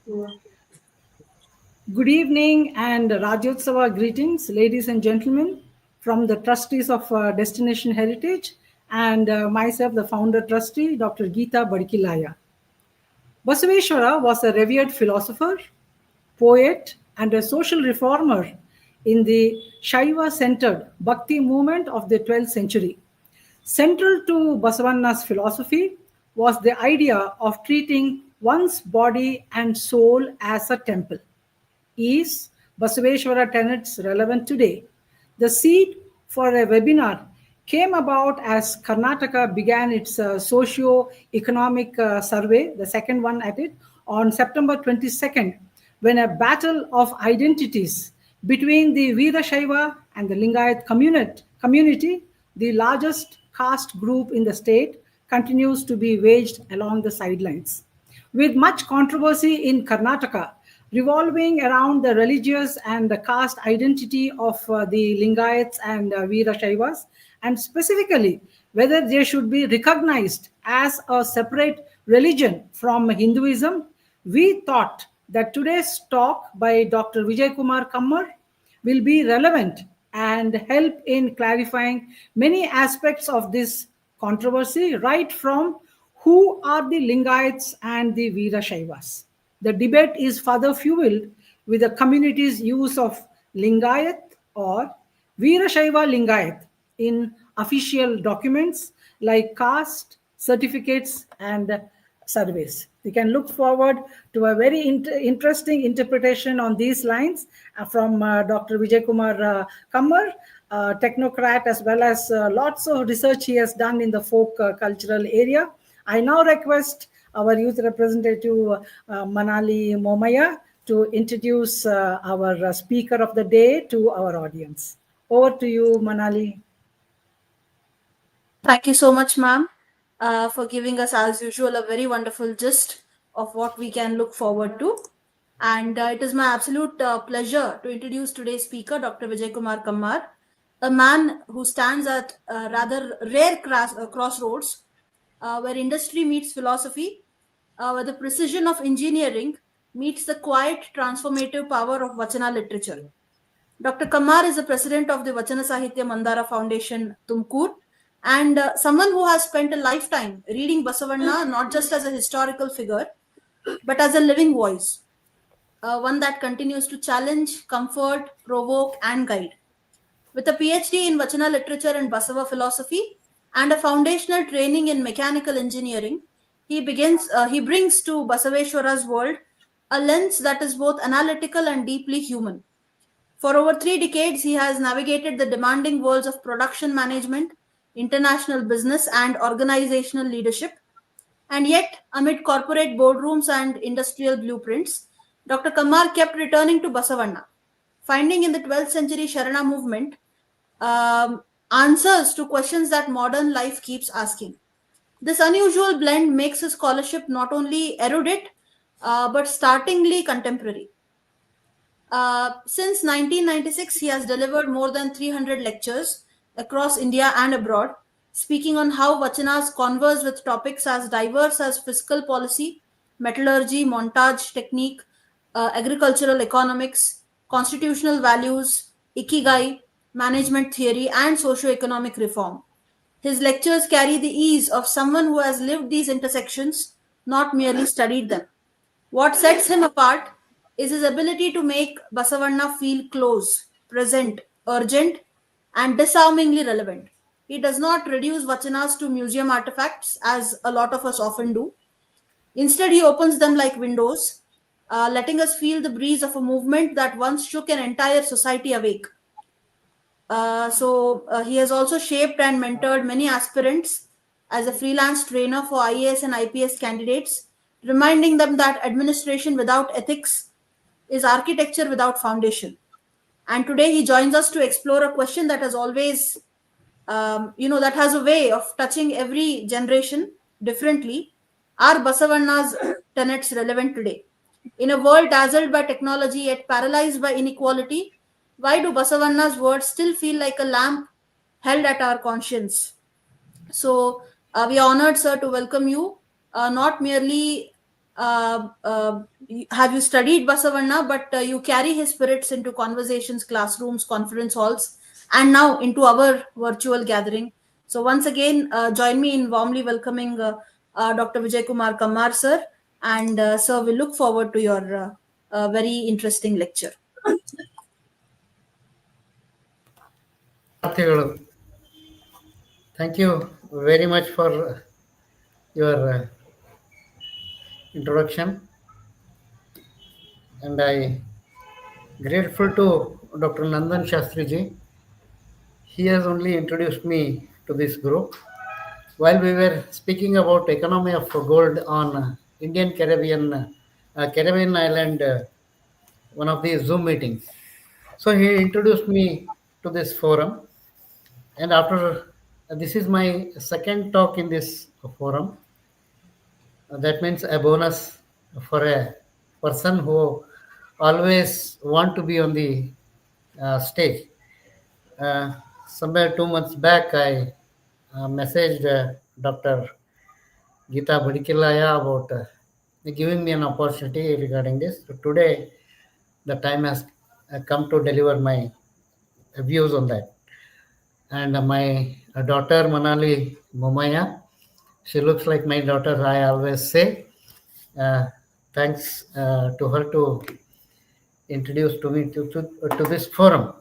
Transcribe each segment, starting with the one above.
Good evening and Rajyotsava greetings, ladies and gentlemen, from the trustees of Destination Heritage and myself, the founder trustee, Dr. Geeta Badkilaya. Basaveshwara was a revered philosopher, poet, and a social reformer in the Shaiva centered Bhakti movement of the 12th century. Central to Basavanna's philosophy was the idea of treating one's body and soul as a temple. Is Basaveshwara Tenets relevant today? The seed for a webinar came about as Karnataka began its socio-economic survey, the second one at it, on September 22nd, when a battle of identities between the Veerashaiva and the Lingayat community, the largest caste group in the state, continues to be waged along the sidelines. With much controversy in Karnataka revolving around the religious and the caste identity of the Lingayats and Veerashaivas, and specifically whether they should be recognized as a separate religion from Hinduism, we thought that today's talk by Dr. Vijayakumar Kammar will be relevant and help in clarifying many aspects of this controversy, right from who are the Lingayats and the Veerashaivas. The debate is further fueled with the community's use of Lingayat or Veerashaiva Lingayat in official documents like caste certificates and surveys. We can look forward to a very interesting interpretation on these lines from Dr. Vijay Kumar Kammar, technocrat, as well as lots of research he has done in the folk cultural area. I now request our youth representative, Manali Momaya, to introduce our speaker of the day to our audience. Over to you, Manali. Thank you so much, ma'am, for giving us, as usual, a very wonderful gist of what we can look forward to. And it is my absolute pleasure to introduce today's speaker, Dr. Vijayakumar Kammar, a man who stands at rather rare crossroads where industry meets philosophy, where the precision of engineering meets the quiet transformative power of Vachana literature. Dr. Kammar is the president of the Vachana Sahitya Mandara Foundation, Tumkur, and someone who has spent a lifetime reading Basavanna not just as a historical figure, but as a living voice, one that continues to challenge, comfort, provoke, and guide. With a PhD in Vachana literature and Basava philosophy and a foundational training in mechanical engineering, he brings to Basaveshwara's world a lens that is both analytical and deeply human. For over 3 decades, he has navigated the demanding worlds of production management, international business, and organizational leadership. And yet, amid corporate boardrooms and industrial blueprints, Dr. Kammar kept returning to Basavanna, finding in the 12th century Sharana movement answers to questions that modern life keeps asking. This unusual blend makes his scholarship not only erudite, but startlingly contemporary. Since 1996, he has delivered more than 300 lectures across India and abroad, speaking on how Vachanas converse with topics as diverse as fiscal policy, metallurgy, montage technique, agricultural economics, constitutional values, ikigai, management theory, and socio-economic reform. His lectures carry the ease of someone who has lived these intersections, not merely studied them. What sets him apart is his ability to make Basavanna feel close, present, urgent, and disarmingly relevant. He does not reduce Vachanas to museum artifacts, as a lot of us often do. Instead, he opens them like windows, letting us feel the breeze of a movement that once shook an entire society awake. He has also shaped and mentored many aspirants as a freelance trainer for IAS and IPS candidates, reminding them that administration without ethics is architecture without foundation. And today he joins us to explore a question that has always, that has a way of touching every generation differently. Are Basavanna's tenets relevant today? In a world dazzled by technology yet paralyzed by inequality, why do Basavanna's words still feel like a lamp held at our conscience? So we are honored, sir, to welcome you, not merely have you studied Basavanna, but you carry his spirits into conversations, classrooms, conference halls, and now into our virtual gathering. So once again, join me in warmly welcoming Dr. Vijayakumar Kammar sir, and sir, we look forward to your very interesting lecture. Parthigalu, thank you very much for your introduction, and I grateful to Dr. Nandan Shastri ji. He has only introduced me to this group while we were speaking about economy of gold on Indian Caribbean island, one of the Zoom meetings. So he introduced me to this forum, and after this is my second talk in this forum. That means a bonus for a person who always want to be on the stage. Uh, Somewhere 2 months back, I messaged Dr. Geeta Badikilaya about giving me an opportunity regarding this. So today, the time has come to deliver my views on that. And my daughter Manali Momaya, she looks like my daughter. I always say, uh, thanks to her to introduce to me to this forum.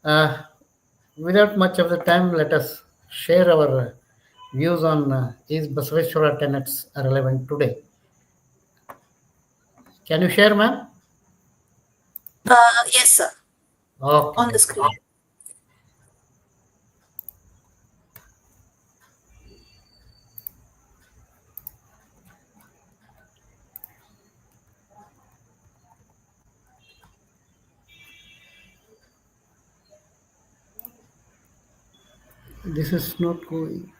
Uh, Without much of the time, let us share our views on is Basaveshwara tenets relevant today. Can you share, ma'am? Yes, sir, Okay, on the okay. screen. This is not going.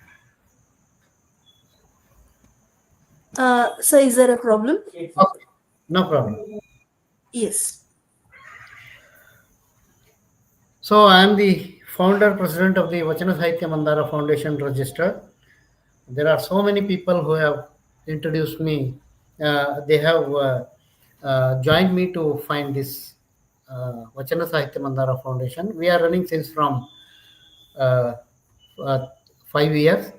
So is there a problem? Okay, no problem. Yes. So I am the founder president of the Vachana Sahitya Mandara Foundation Register. There are so many people who have introduced me. They have joined me to find this Vachana Sahitya Mandara Foundation. We are running since from uh, uh, 5 years.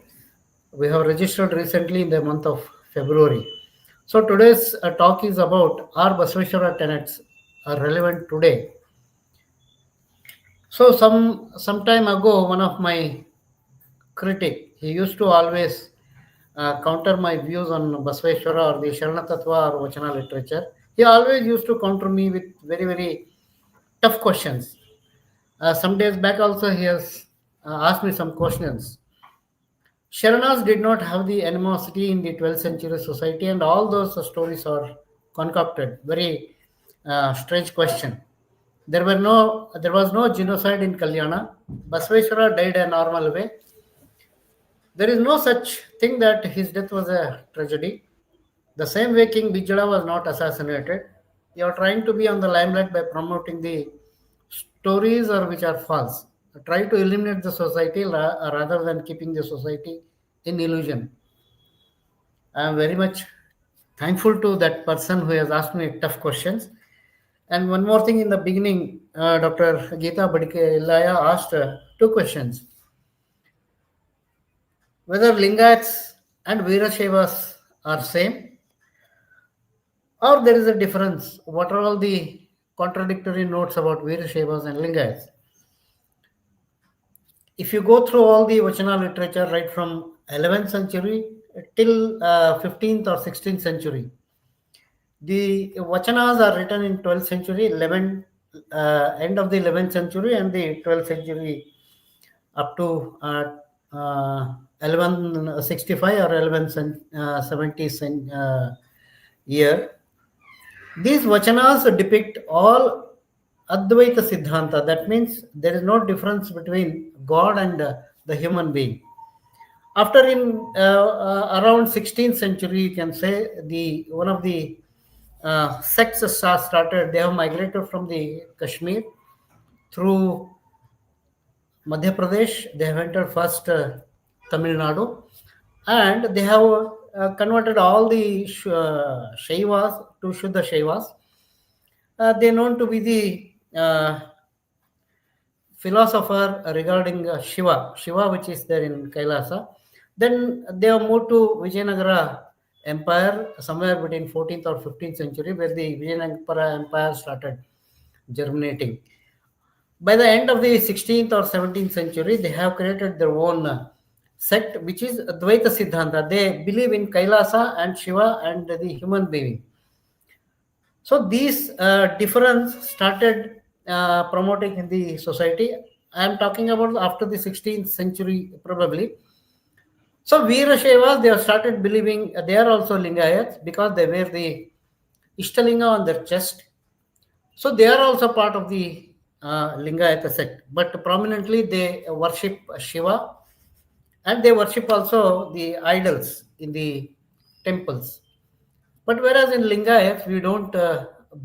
We have registered recently in the month of February. So today's talk is about are Basaveshwara tenets are relevant today. So some time ago, one of my critic, he used to always counter my views on Basaveshwara or the Sharana Tattva or Vachana literature. He always used to counter me with very, very tough questions. Some days back also, he has asked me some questions. Sharanas did not have the animosity in the 12th century society, and all those stories are concocted. Very strange question. There was no genocide in Kalyana. Basaveshwara died a normal way. There is no such thing that his death was a tragedy. The same way King Bijala was not assassinated. You are trying to be on the limelight by promoting the stories or which are false. Try to eliminate the society rather than keeping the society in illusion. I am very much thankful to that person who has asked me tough questions. And one more thing in the beginning, Dr. Geeta Badikilaya asked two questions whether Lingayats and Veerashaivas are same or there is a difference. What are all the contradictory notes about Veerashaivas and Lingayats? If you go through all the Vachana literature right from 11th century till 15th or 16th century, the Vachanas are written in 12th century, 11 end of the 11th century and the 12th century up to 1165 or 1170 year. These Vachanas depict all Advaita Siddhanta. That means there is no difference between God and the human being. After in around 16th century, you can say the one of the sects started. They have migrated from the Kashmir through Madhya Pradesh. They have entered first Tamil Nadu, and they have converted all the Shaivas to Shuddha Shaivas. They known to be the philosopher regarding Shiva, which is there in Kailasa. Then they have moved to Vijayanagara Empire somewhere between 14th or 15th century, where the Vijayanagara Empire started germinating. By the end of the 16th or 17th century, they have created their own sect, which is Advaita Siddhanta. They believe in Kailasa and Shiva and the human being. So these difference started promoting in the society. I am talking about after the 16th century probably. So Veerashaiva, they have started believing they are also Lingayats because they wear the Ishtalinga on their chest. So they are also part of the Lingayata sect, but prominently they worship Shiva and they worship also the idols in the temples. But whereas in Lingayat, we don't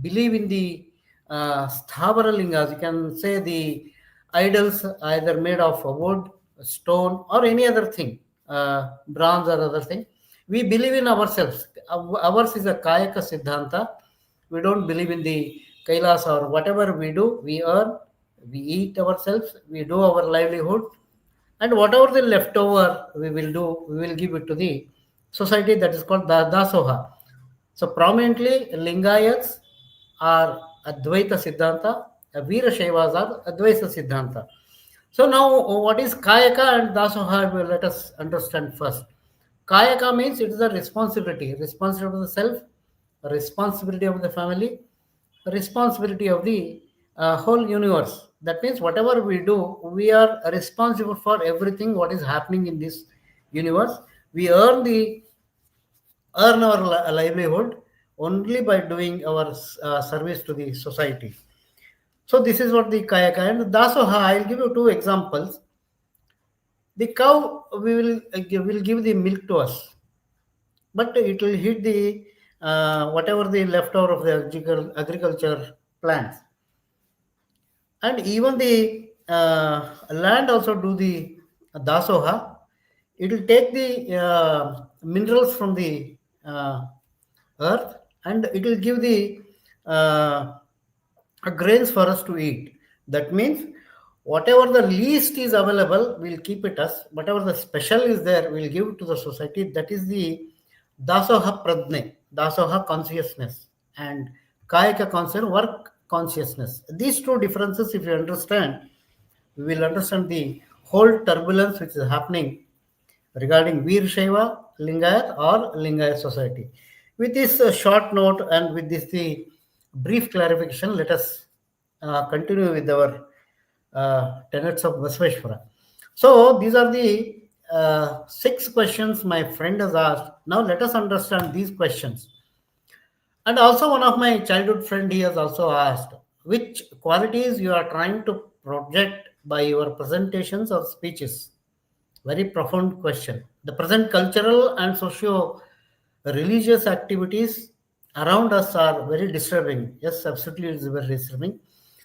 believe in the Sthavara Lingas, you can say the idols either made of wood, stone, or any other thing, bronze or other thing. We believe in ourselves. Ours is a Kayaka Siddhanta. We don't believe in the Kailas or whatever we do, we earn, we eat ourselves, we do our livelihood, and whatever the leftover we will do, we will give it to the society, that is called Dasoha. So prominently Lingayats are Advaita Siddhanta, Veerashaivas are Advaita Siddhanta. So now what is Kayaka and Dasoha? Let us understand first. Kayaka means it is a responsibility of the self, responsibility of the family, responsibility of the whole universe. That means whatever we do, we are responsible for everything what is happening in this universe. We earn our livelihood only by doing our service to the society. So this is what the Kayaka and Dasoha. I'll give you two examples. The cow will give the milk to us, but it will hit the whatever the leftover of the agriculture plants, and even the land also do the dasoha. It will take the minerals from the earth and it will give the uh, grains for us to eat. That means whatever the least is available, we'll keep it us. Whatever the special is there, we'll give to the society. That is the dasoha pradne, dasoha consciousness, and kayaka concern work consciousness. These two differences, if you understand, we will understand the whole turbulence which is happening regarding Veershaiva, Lingayat or Lingayat society. With this short note and with this the brief clarification, let us continue with our tenets of Basaveshwara. So these are the 6 questions my friend has asked. Now let us understand these questions. And also one of my childhood friend, he has also asked which qualities you are trying to project by your presentations or speeches. Very profound question. The present cultural and socio religious activities around us are very disturbing. Yes, absolutely, it's very disturbing.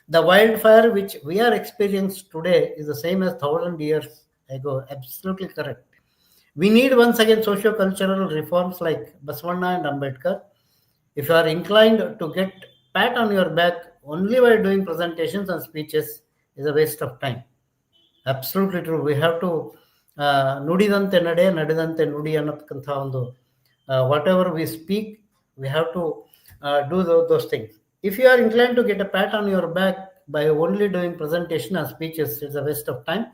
The wildfire which we are experiencing today is the same as 1,000 years ago. Absolutely correct. We need once again socio-cultural reforms like Basavana and Ambedkar. If you are inclined to get pat on your back only by doing presentations and speeches is a waste of time. Absolutely true. We have to ನುಡಿದಂತೆ ನಡೆ ನಡೆದಂತೆ ನುಡಿ ಅನ್ನತಕ್ಕಂಥ ಒಂದು whatever we speak, we have to do those things. If you are inclined to get a pat on your back by only doing presentation and speeches, it's a waste of time.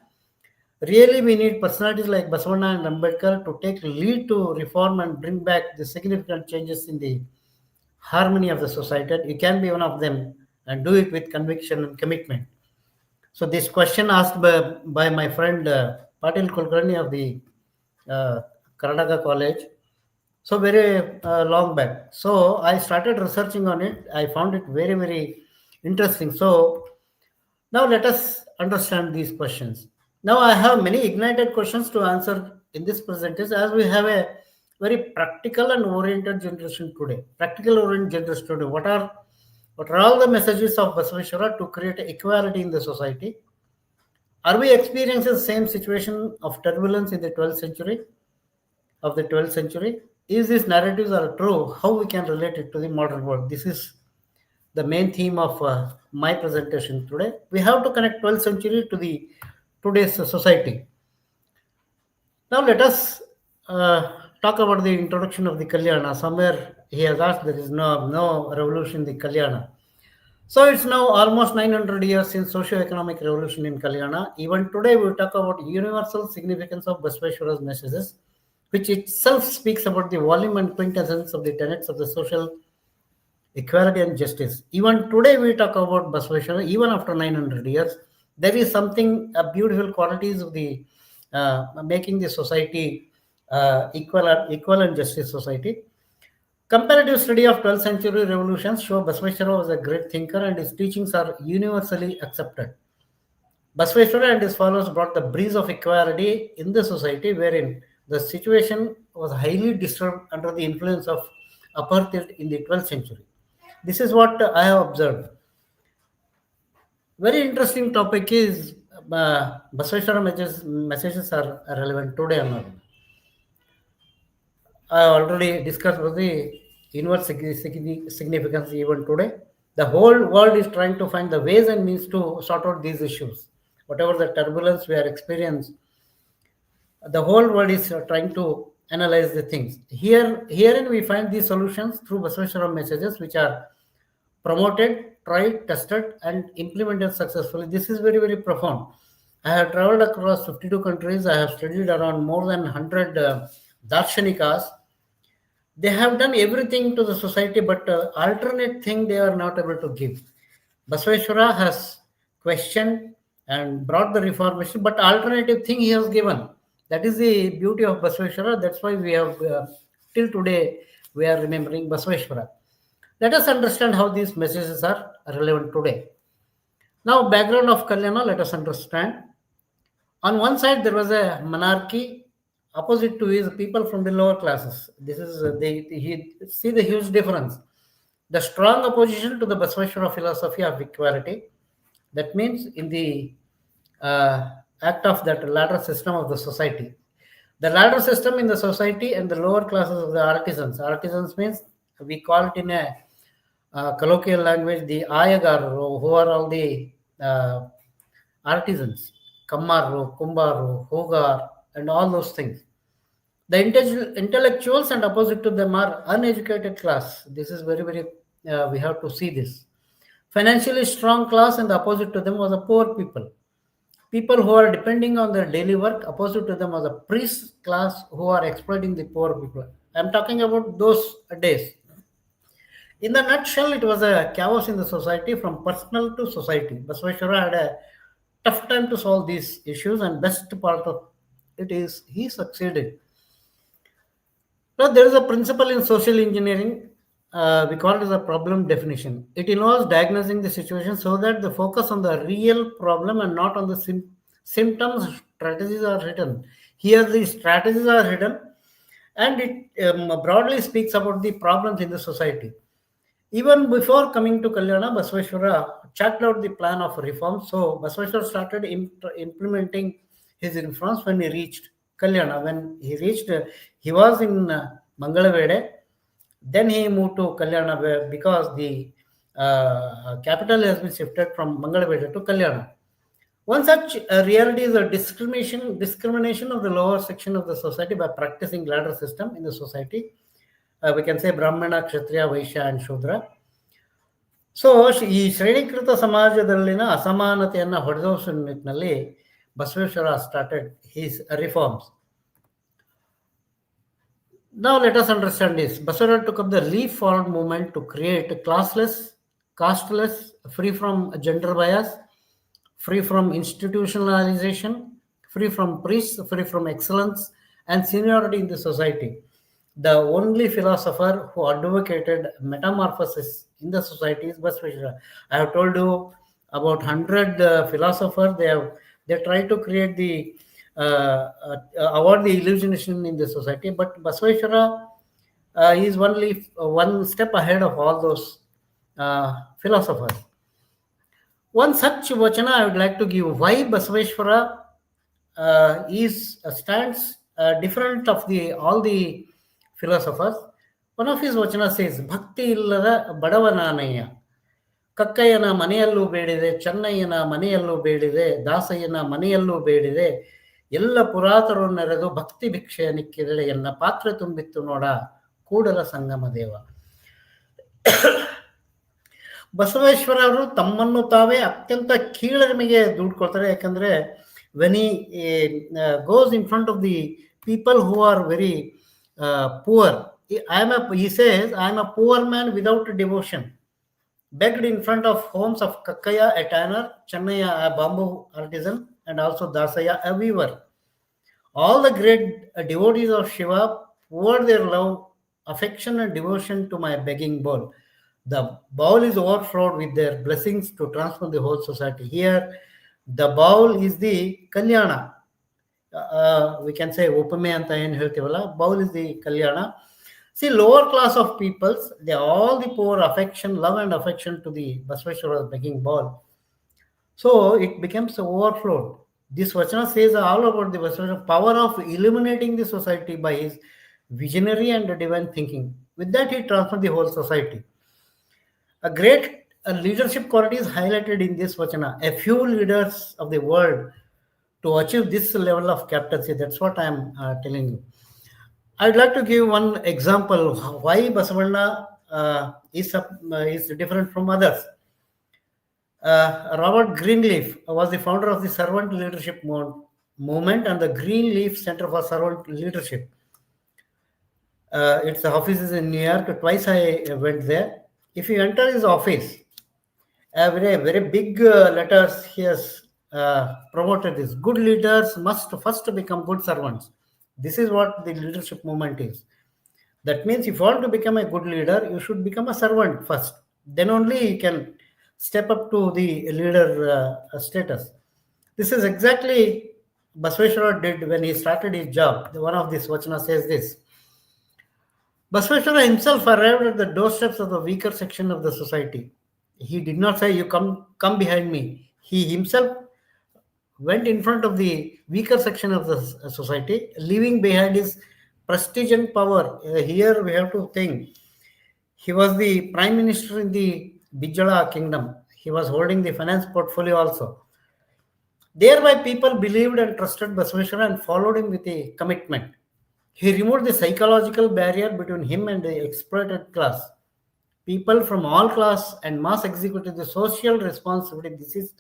Really, we need personalities like Basavana and Ambedkar to take lead to reform and bring back the significant changes in the harmony of the society. You can be one of them and do it with conviction and commitment. So this question asked by my friend Patil Kulkarni of the Karnataka College. So very long back. So I started researching on it. I found it very, very interesting. So now let us understand these questions. Now I have many ignited questions to answer in this presentation, as we have a very practical and oriented generation today. Practical oriented generation today. What are all the messages of Basaveshwara to create equality in the society? Are we experiencing the same situation of turbulence in the 12th century? Is these narratives are true, how we can relate it to the modern world? This is the main theme of my presentation today. We have to connect 12th century to the today's society. Now let us talk about the introduction of the Kalyana. Somewhere he has asked there is no revolution in the Kalyana. So it's now almost 900 years since socio-economic revolution in Kalyana. Even today we talk about universal significance of Basaveshwara's messages, which itself speaks about the volume and quintessence of the tenets of the social equality and justice. Even today we talk about Basaveshwara, even after 900 years, there is something, beautiful qualities of the making the society equal and justice society. Comparative study of 12th century revolutions show Basaveshwara was a great thinker and his teachings are universally accepted. Basaveshwara and his followers brought the breeze of equality in the society wherein the situation was highly disturbed under the influence of apartheid in the 12th century. This is what I have observed. Very interesting topic is Basaveshwara messages are relevant today or not. I already discussed about the inward significance even today. The whole world is trying to find the ways and means to sort out these issues. Whatever the turbulence we are experiencing, the whole world is trying to analyze the things. Herein we find these solutions through Basaveshwara messages, which are promoted, tried, tested, and implemented successfully. This is very, very profound. I have traveled across 52 countries. I have studied around more than 100 darshanikas. They have done everything to the society, but alternate thing they are not able to give. Basaveshwara has questioned and brought the reformation, but alternative thing he has given. That is the beauty of Basaveshwara. That's why we have till today we are remembering Basaveshwara. Let us understand how these messages are relevant today. Now, background of Kalyana, let us understand. On one side, there was a monarchy. Opposite to is people from the lower classes. This is see the huge difference. The strong opposition to the Basaveshwara philosophy of equality. That means in the act of that ladder system of the society. The ladder system in the society and the lower classes of the artisans. Artisans means we call it in a colloquial language the Ayagar, who are all the artisans, Kammar, Kumbar, Hogar, and all those things. The intellectuals and opposite to them are uneducated class. This is very, very, we have to see this. Financially strong class and the opposite to them was the poor people. People who are depending on their daily work, opposite to them was a priest class who are exploiting the poor people. I'm talking about those days. In the nutshell, it was a chaos in the society from personal to society. Basaveshwara had a tough time to solve these issues, and best part of it is he succeeded. Now, there is a principle in social engineering. We call it as a problem definition. It involves diagnosing the situation so that the focus on the real problem and not on the symptoms. Strategies are written. Here, the strategies are hidden, and it broadly speaks about the problems in the society. Even before coming to Kalyana, Basaveshwara checked out the plan of reform. So Basaveshwara started implementing his reforms when he reached Kalyana. When he reached, he was in Mangalavede. Then he moved to Kalyana because the capital has been shifted from Mangalavede to Kalyana. One such reality is a discrimination of the lower section of the society by practicing ladder system in the society. We can say Brahmana, Kshatriya, Vaishya, and Shudra. So ಈ ಶ್ರೇಣೀಕೃತ ಸಮಾಜದಲ್ಲಿನ ಅಸಮಾನತೆಯನ್ನು ಹೊಡೆದೋಸುವ ನಿಟ್ಟಿನಲ್ಲಿ Basaveshwara started his reforms. Now let us understand this. Basaveshwara took up the leap forward movement to create classless, casteless, free from gender bias, free from institutionalization, free from priests, free from excellence and seniority in the society. The only philosopher who advocated metamorphosis in the society is Basaveshwara. I have told you about 100 philosophers. They try to create the avoid the illusionation in the society, but Basaveshwara is only one step ahead of all those philosophers. One such vachana I would like to give. Why Basaveshwara stands different of the all the philosophers. One of his vachana says, Bhakti illada badavananaya. ಕಕ್ಕಯ್ಯನ ಮನೆಯಲ್ಲೂ ಬೇಡಿದೆ, ಚೆನ್ನಯ್ಯನ ಮನೆಯಲ್ಲೂ ಬೇಡಿದೆ, ದಾಸಯ್ಯನ ಮನೆಯಲ್ಲೂ ಬೇಡಿದೆ, ಎಲ್ಲ ಪುರಾತರು ನೆರೆದು ಭಕ್ತಿ ಭಿಕ್ಷೆಯ ನಿಕ್ಕಿದಳೆ ಎನ್ನ ಪಾತ್ರೆ ತುಂಬಿತ್ತು ನೋಡ ಕೂಡಲ ಸಂಗಮ ದೇವ. ಬಸವೇಶ್ವರ ಅವರು ತಮ್ಮನ್ನು ತಾವೇ ಅತ್ಯಂತ ಕೀಳರಿಮೆಗೆ ದುಡ್ಕೊಳ್ತಾರೆ. ಯಾಕಂದ್ರೆ when he goes in front of the people who are very poor, he says, I am a poor man without devotion, begged in front of homes of Kakkaya, a tanner, Chennaya, a bamboo artisan, and also Dasaya, a weaver. All the great devotees of Shiva poured their love, affection, and devotion to my begging bowl. The bowl is overflowed with their blessings to transform the whole society. Here, the bowl is the Kalyana. We can say, Upame anta ಏನು ಹೇಳ್ತೀವಲ್ಲ, bowl is the Kalyana. See, lower class of peoples, they all the poor affection, love and affection to the Basaveshwara begging bowl. So it becomes overflowed. This Vachana says all about the Basaveshwara power of illuminating the society by his visionary and divine thinking. With that, he transformed the whole society. A great leadership quality is highlighted in this Vachana. A few leaders of the world to achieve this level of captaincy. That's what I am telling you. I'd like to give one example why Basavanna is different from others. Robert Greenleaf was the founder of the Servant Leadership Movement and the Greenleaf Center for Servant Leadership. Its office is in New York. Twice I went there. If you enter his office, very big letters he has promoted this. Good leaders must first become good servants. This is what the leadership movement is. That means if you want to become a good leader, you should become a servant first. Then only you can step up to the leader status. This is exactly Basaveshwara did when he started his job. One of these Vachana says this. Basaveshwara himself arrived at the doorsteps of the weaker section of the society. He did not say, you come behind me. He himself went in front of the weaker section of the society, leaving behind his prestige and power. Here we have to think. He was the prime minister in the Vijayala kingdom. He was holding the finance portfolio also. Thereby, people believed and trusted Basaveshwara and followed him with a commitment. He removed the psychological barrier between him and the exploited class. People from all class and mass executed the social responsibility. This is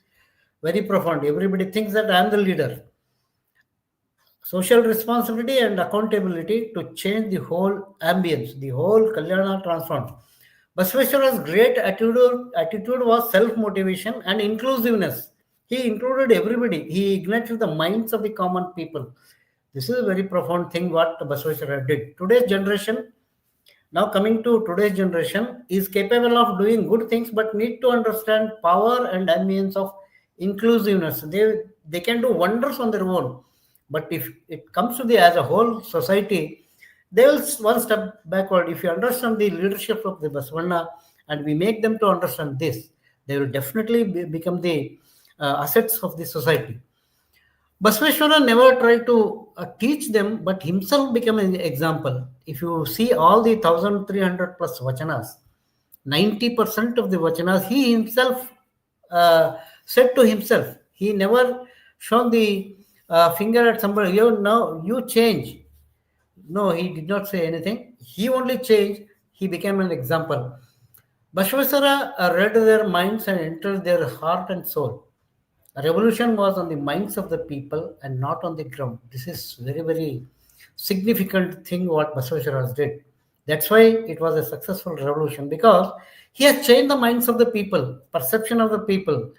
very profound. Everybody thinks that I am the leader. Social responsibility and accountability to change the whole ambience, the whole Kalyana transformed. Basaveshwara's great attitude was self-motivation and inclusiveness. He included everybody. He ignited the minds of the common people. This is a very profound thing what Basaveshwara did. Today's generation, now coming to today's generation, is capable of doing good things but need to understand power and ambience of inclusiveness. They can do wonders on their own, but if it comes to the as a whole society, they will one step backward. If you understand the leadership of the Basavanna and we make them to understand this, they will definitely become the assets of the society. Basaveshwara never tried to teach them, but himself became an example. If you see all the 1300 plus vachanas, 90% of the vachanas he himself said to himself. He never shown the finger at somebody. You change. No, he did not say anything. He only changed. He became an example. Basaveshwara read their minds and entered their heart and soul. A revolution was on the minds of the people and not on the ground. This is very, very significant thing what Basaveshwara did. That's why it was a successful revolution, because he has changed the minds of the people, perception of the people,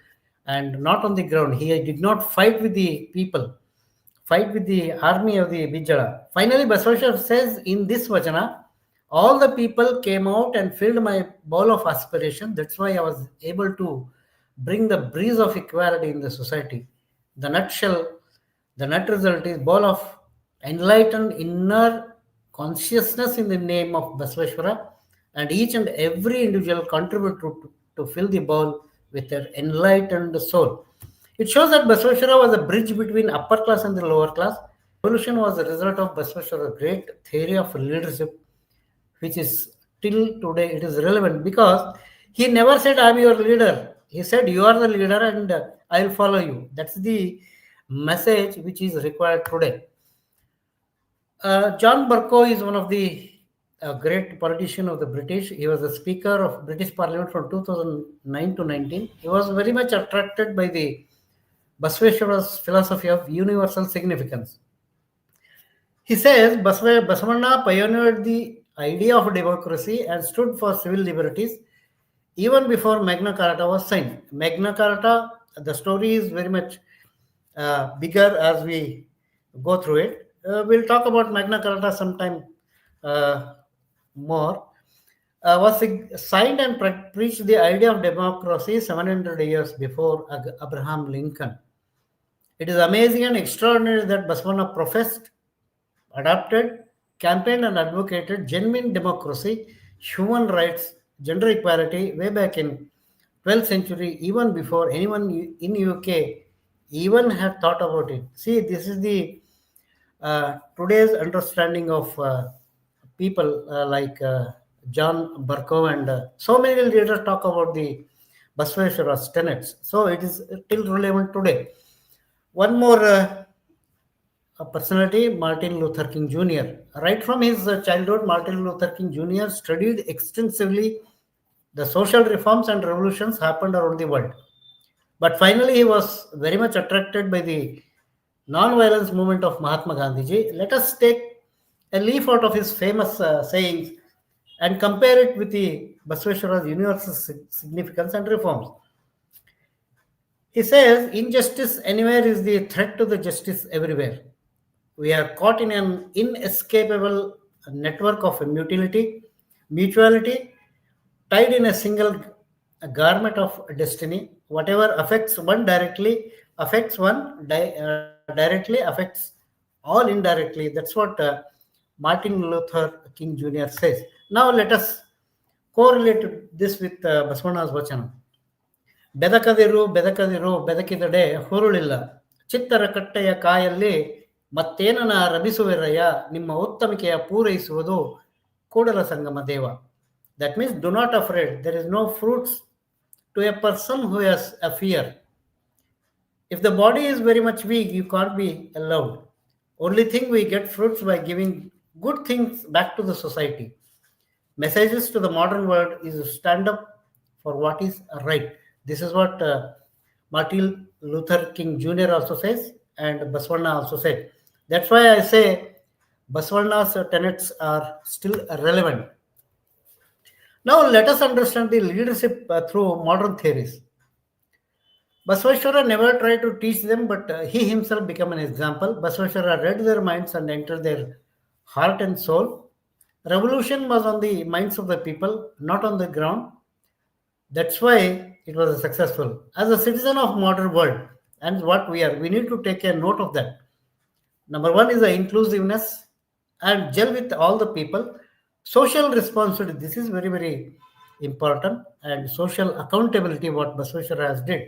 and not on the ground. He did not fight with the people, fight with the army of the Vijayala. Finally, Basaveshwara says in this Vachana, all the people came out and filled my bowl of aspiration. That's why I was able to bring the breeze of equality in the society. The net result is bowl of enlightened inner consciousness in the name of Basaveshwara, and each and every individual contributed to fill the bowl with their enlightened soul. It shows that Basaveshwara was a bridge between upper class and the lower class. Revolution was a result of Basaveshwara's great theory of leadership which is till today it is relevant because he never said, I'm your leader. He said, you are the leader and I'll follow you. That's the message which is required today. John Burko is one of the great politician of the British. He was a speaker of British Parliament from 2009 to 19. He was very much attracted by the Basaveshwara's philosophy of universal significance. He says Basavanna pioneered the idea of democracy and stood for civil liberties even before Magna Carta was signed. Magna Carta, the story is very much bigger as we go through it. We'll talk about Magna Carta sometime uh, more. Signed and preached the idea of democracy 700 years before Abraham Lincoln. It is amazing and extraordinary that Basavanna professed, adopted, campaigned, and advocated genuine democracy, human rights, gender equality way back in 12th century, even before anyone in UK even had thought about it. See, this is the today's understanding of people like John Burko and so many leaders talk about the Basaveshwara's tenets. So it is still relevant today. One more personality, Martin Luther King Jr. Right from his childhood, Martin Luther King Jr. studied extensively the social reforms and revolutions happened around the world. But finally, he was very much attracted by the non-violence movement of Mahatma Gandhiji. Let us take a leaf out of his famous sayings and compare it with the Basaveshwara's universal significance and reforms. He says, injustice anywhere is the threat to the justice everywhere. We are caught in an inescapable network of mutuality, tied in a single garment of destiny. Whatever affects one directly affects directly, affects all indirectly. That's what Martin Luther King Jr. says. Now let us correlate this with Basavana's Vachana. ಬೆದಕದಿರು ಬೆದಕದಿರು ಬೆದಕಿದಡೆ ಹುರುಳಿಲ್ಲ ಚಿತ್ತರ ಕಟ್ಟೆಯ ಕಾಯಲ್ಲಿ ಮತ್ತೇನನ ರಮಿಸುವಿರಯ್ಯ ನಿಮ್ಮ ಉತ್ತಮಿಕೆಯ ಪೂರೈಸುವುದು Kudala Sangama Deva. That means do not afraid. There is no fruits to a person who has a fear. If the body is very much weak, you can't be allowed. Only thing we get fruits by giving good things back to the society. Messages to the modern world is to stand up for what is right. This is what Martin Luther King Jr. also says and Basavanna also said. That's why I say Basavanna's tenets are still relevant. Now let us understand the leadership through modern theories. Basaveshwara never tried to teach them, but he himself became an example. Basaveshwara read their minds and entered their heart and soul. Revolution was on the minds of the people, not on the ground. That's why it was successful. As a citizen of modern world, and what we are, we need to take a note of that. Number one is the inclusiveness and gel with all the people. Social responsibility, this is very, very important. And social accountability, what Basaveshwara has did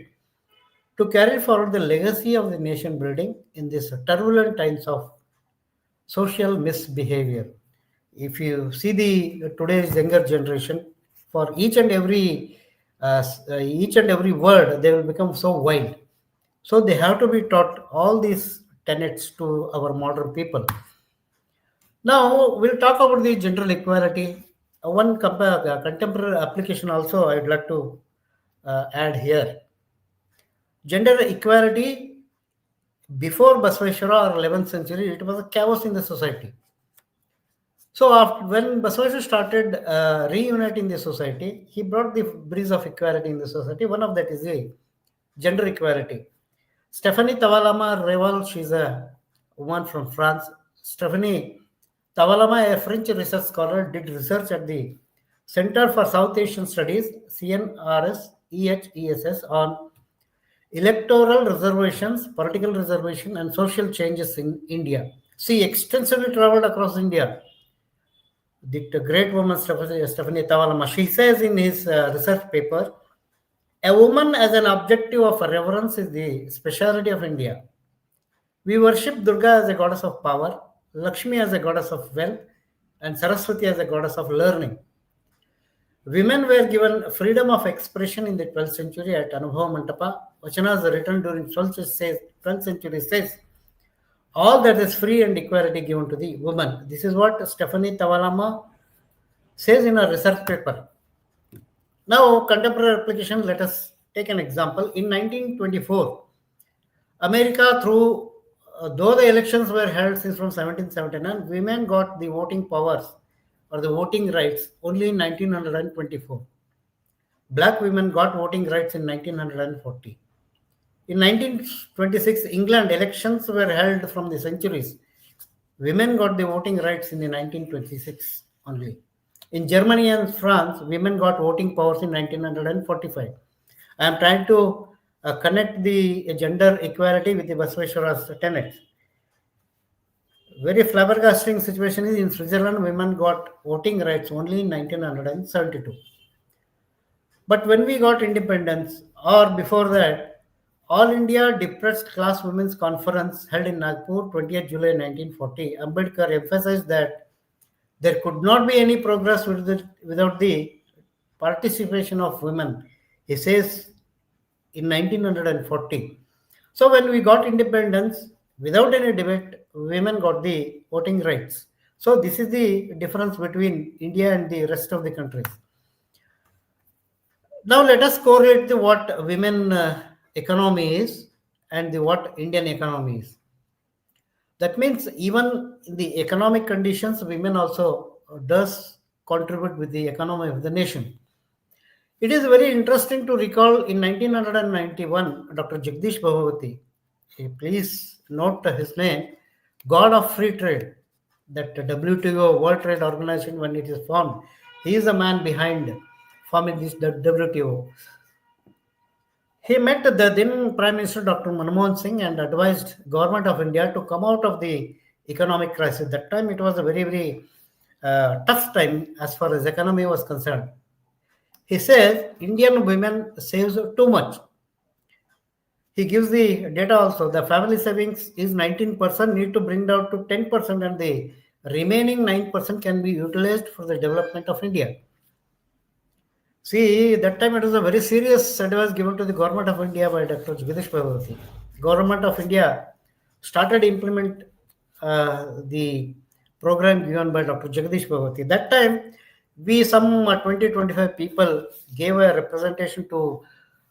to carry forward the legacy of the nation building in these turbulent times of social misbehavior. If you see the today's younger generation, for each and every word, they will become so wild. So they have to be taught all these tenets to our modern people. Now we'll talk about the gender equality. One contemporary application also I'd like to add here. Gender equality before Basaveshwara or 11th century, it was a chaos in the society. So when Basaveshwara started reuniting the society, he brought the breeze of equality in the society. One of that is the gender equality. Stephanie Tavalama Reval, she's a woman from France. Stephanie Tavalama, a French research scholar, did research at the Center for South Asian Studies, CNRS, EHESS, on electoral reservations, political reservation, and social changes in India. She extensively traveled across India. The great woman Stephanie Tavalama, she says in his research paper, a woman as an objective of reverence is the speciality of India. We worship Durga as a goddess of power, Lakshmi as a goddess of wealth, and Saraswati as a goddess of learning. Women were given freedom of expression in the 12th century at Anubhav Mantapa. Vachanas written during 12th century says, all that is free and equality given to the woman. This is what Stephanie Tavalama says in a research paper. Now, contemporary application, let us take an example. In 1924, America, though the elections were held since from 1779, women got the voting powers or the voting rights only in 1924. Black women got voting rights in 1940. In 1926, England elections were held from the centuries. Women got the voting rights in the 1926 only. In Germany and France, women got voting powers in 1945. I am trying to connect the gender equality with the Basaveshwara's tenets. Very flabbergasting situation is in Switzerland, women got voting rights only in 1972. But when we got independence, or before that, All India Depressed Class Women's Conference held in Nagpur, 20th July 1940, Ambedkar emphasized that there could not be any progress without the participation of women. He says in 1940. So when we got independence, without any debate, women got the voting rights. So this is the difference between India and the rest of the countries. Now let us correlate to what women economy is and what Indian economy is. That means even in the economic conditions, women also does contribute with the economy of the nation. It is very interesting to recall in 1991, Dr. Jagdish Bhavavati, please note his name, God of Free Trade, that WTO, World Trade Organization, when it is formed, he is the man behind forming this WTO. He met the then Prime Minister Dr. Manmohan Singh and advised Government of India to come out of the economic crisis. That time it was a very, very tough time as far as economy was concerned. He says Indian women saves too much. He gives the data also. The family savings is 19%, need to bring down to 10%, and the remaining 9% can be utilized for the development of India. See, that time it was a very serious advice given to the Government of India by Dr. Jagdish Bhavati. Government of India started implement the program given by Dr. Jagdish Bhavati. That time, we some 20-25 people gave a representation to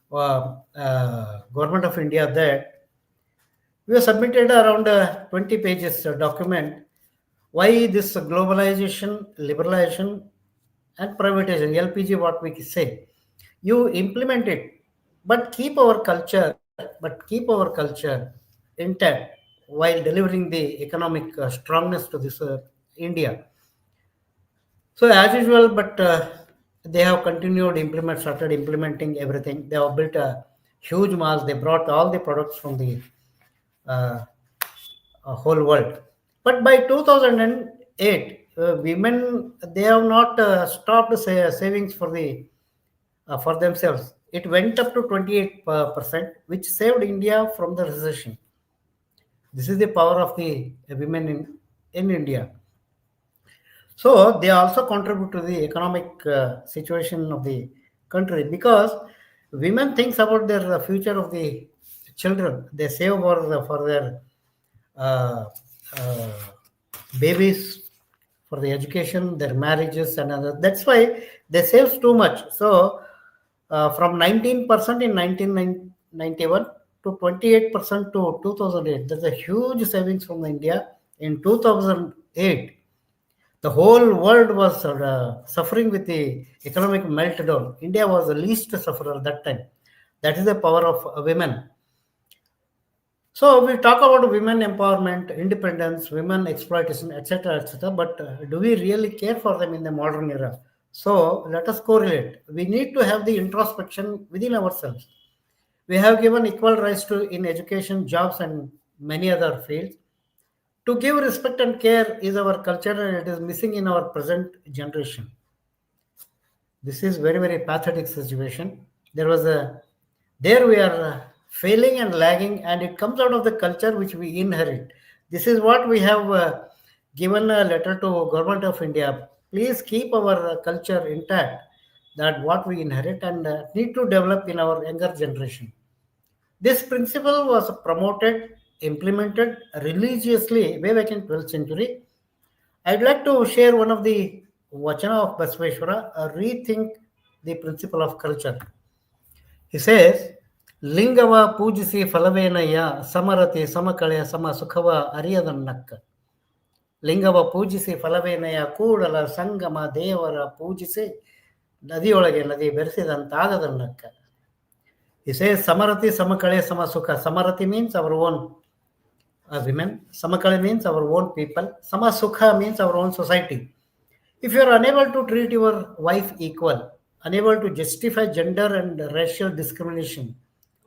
Government of India that we have submitted around 20 pages document why this globalization, liberalization and privatization, LPG, what we say, you implement it, but keep our culture intact while delivering the economic strongness to this India. So as usual, but they have started implementing everything. They have built a huge malls. They brought all the products from the uh, whole world. But by 2008, women, they have not stopped savings for themselves. It went up to 28%, which saved India from the recession. This is the power of the women in India. So they also contribute to the economic situation of the country because women thinks about their future of the children. They save for their uh, uh, babies, for the education, their marriages, and other. That's why they save too much. So from 19% in 1991 to 28% to 2008, there's a huge savings from India. In 2008, the whole world was suffering with the economic meltdown. India was the least sufferer that time. That is the power of women. So we talk about women empowerment, independence, women exploitation, etc., etc. But do we really care for them in the modern era? So let us correlate. We need to have the introspection within ourselves. We have given equal rights to in education, jobs, and many other fields. To give respect and care is our culture, and it is missing in our present generation. This is very, very pathetic situation. There we are failing and lagging, and it comes out of the culture which we inherit. This is what we have given a letter to Government of India. Please keep our culture intact, that what we inherit and need to develop in our younger generation. This principle was promoted, implemented religiously way back in 12th century. I'd like to share one of the Vachana of Basaveshwara, rethink the principle of culture. He says, Lingava pujisi falavenaya samarati samakaleya sama sukhava ariyadannakka. ಲಿಂಗವ ಪೂಜಿಸಿ ಫಲವೇನಯ ಕೂಡಲ ಸಂಗಮ ದೇವರ ಪೂಜಿಸಿ ನದಿಯೊಳಗೆ ನದಿ ಬೆರೆಸಿದಂತಾಗದನ್ನಕ್ಕ. He says Samarati Samakale Samasuka. Samarati means our own women. Samakale means our own people. Samasukha means our own society. If you are unable to treat your wife equal, unable to justify gender and racial discrimination,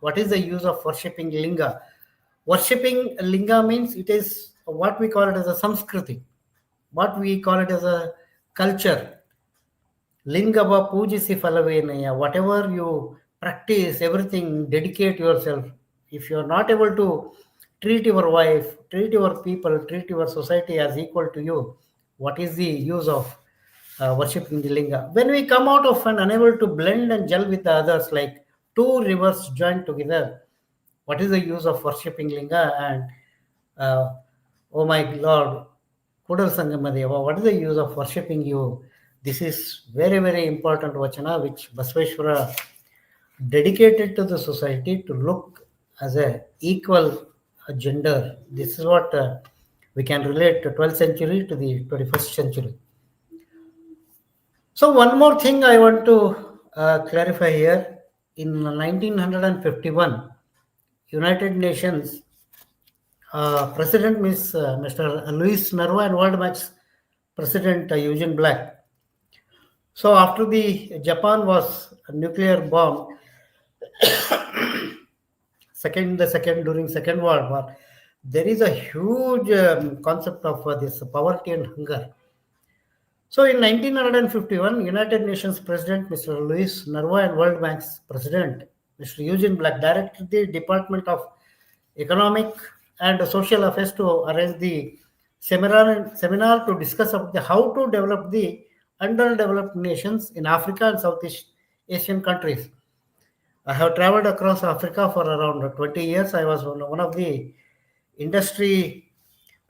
what is the use of worshipping linga? Worshipping linga means it is what we call it as a samskriti, what we call it as a culture. Lingava pujisi falavenaya. Whatever you practice, everything, dedicate yourself. If you are not able to treat your wife, treat your people, treat your society as equal to you, what is the use of worshipping the linga? When we come out of and unable to blend and gel with the others, like two rivers joined together, what is the use of worshipping linga? And oh my Lord, Kudal Sangamadeva, what is the use of worshipping you? This is very, very important vachana which Basaveshwara dedicated to the society to look as a equal gender. This is what we can relate to 12th century to the 21st century. So one more thing I want to clarify here. In 1951, United Nations President Mr. Luis Nerva and World Bank's President Eugene Black. So after the Japan was a nuclear bomb, during Second World War, there is a huge concept of this poverty and hunger. So in 1951, United Nations President Mr. Luis Nerva and World Bank's President Mr. Eugene Black directed the Department of Economic and Social Affairs to arrange the seminar to discuss about how to develop the underdeveloped nations in Africa and Southeast Asian countries. I have traveled across Africa for around 20 years. I was one of the industry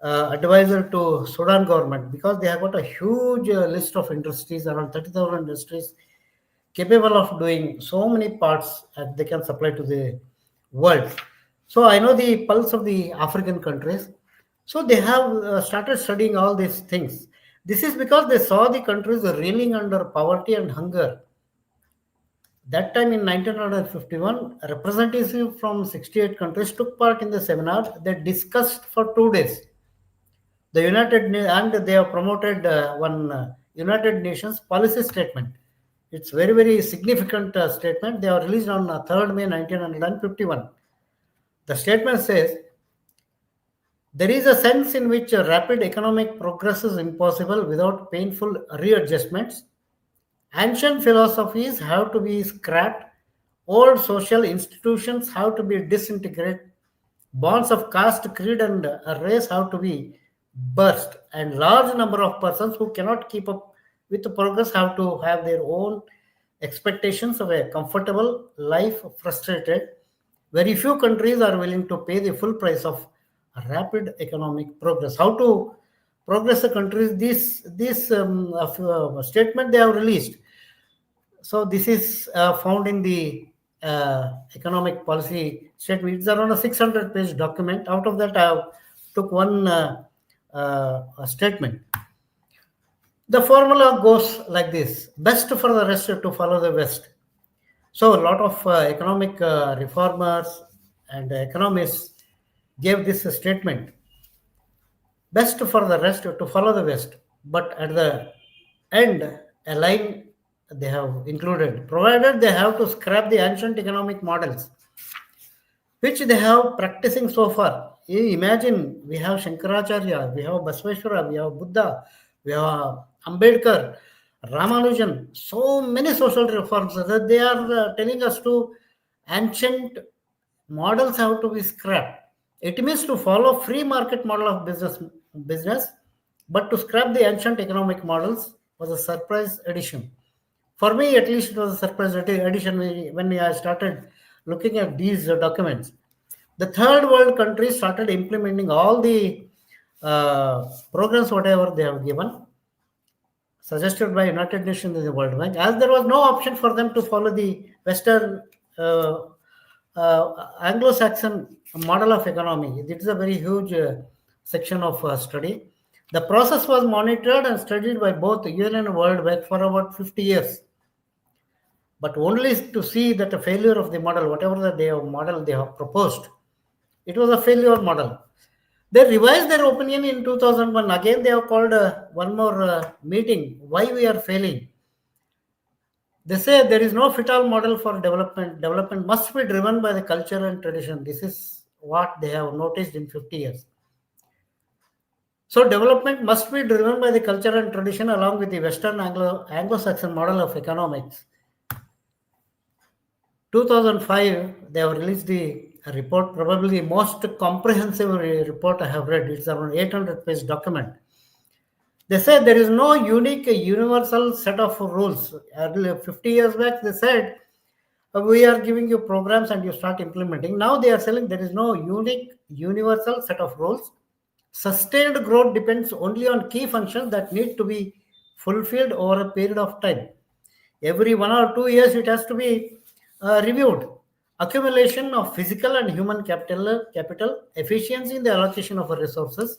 advisor to Sudan government, because they have got a huge list of industries, around 30,000 industries capable of doing so many parts that they can supply to the world. So I know the pulse of the African countries. So they have started studying all these things. This is because they saw the countries reeling under poverty and hunger. That time in 1951, representatives from 68 countries took part in the seminar. They discussed for 2 days. And they have promoted one United Nations policy statement. It's very, very significant statement. They are released on 3rd May 1951. The statement says, there is a sense in which rapid economic progress is impossible without painful readjustments. Ancient philosophies have to be scrapped. Old social institutions have to be disintegrated. Bonds of caste, creed, and race have to be burst. And large number of persons who cannot keep up with the progress have to have their own expectations of a comfortable life frustrated. Very few countries are willing to pay the full price of rapid economic progress. How to progress the countries? This statement they have released. So this is found in the economic policy statement. It's around a 600-page document. Out of that, I have took one statement. The formula goes like this: best for the rest to follow the West. So a lot of economic reformers and economists gave this statement: best for the rest to follow the West. But at the end, a line they have included, provided they have to scrap the ancient economic models which they have practicing so far. Imagine, we have Shankaracharya, we have Basaveshwara, we have Buddha, we have Ambedkar, Ramanujan, so many social reforms that they are telling us to ancient models have to be scrapped. It means to follow free market model of business But to scrap the ancient economic models was a surprise addition. For me, at least, it was a surprise addition when I started looking at these documents. The third world countries started implementing all the programs, whatever they have given, suggested by United Nations and the World Bank, as there was no option for them to follow the Western uh, Anglo-Saxon model of economy. It is a very huge section of study. The process was monitored and studied by both UN and World Bank for about 50 years, but only to see that a failure of the model, whatever that they have model they have proposed, it was a failure model. They revised their opinion in 2001. Again, they have called one more meeting. Why we are failing? They say there is no fit-all model for development. Development must be driven by the culture and tradition. This is what they have noticed in 50 years. So development must be driven by the culture and tradition along with the Western Anglo-Saxon model of economics. 2005, they have released the report, probably the most comprehensive report I have read. It's around 800-page document. They said there is no unique universal set of rules. Earlier, 50 years back, they said we are giving you programs and you start implementing. Now they are saying there is no unique universal set of rules. Sustained growth depends only on key functions that need to be fulfilled over a period of time. Every 1 or 2 years, it has to be reviewed. Accumulation of physical and human capital, efficiency in the allocation of resources,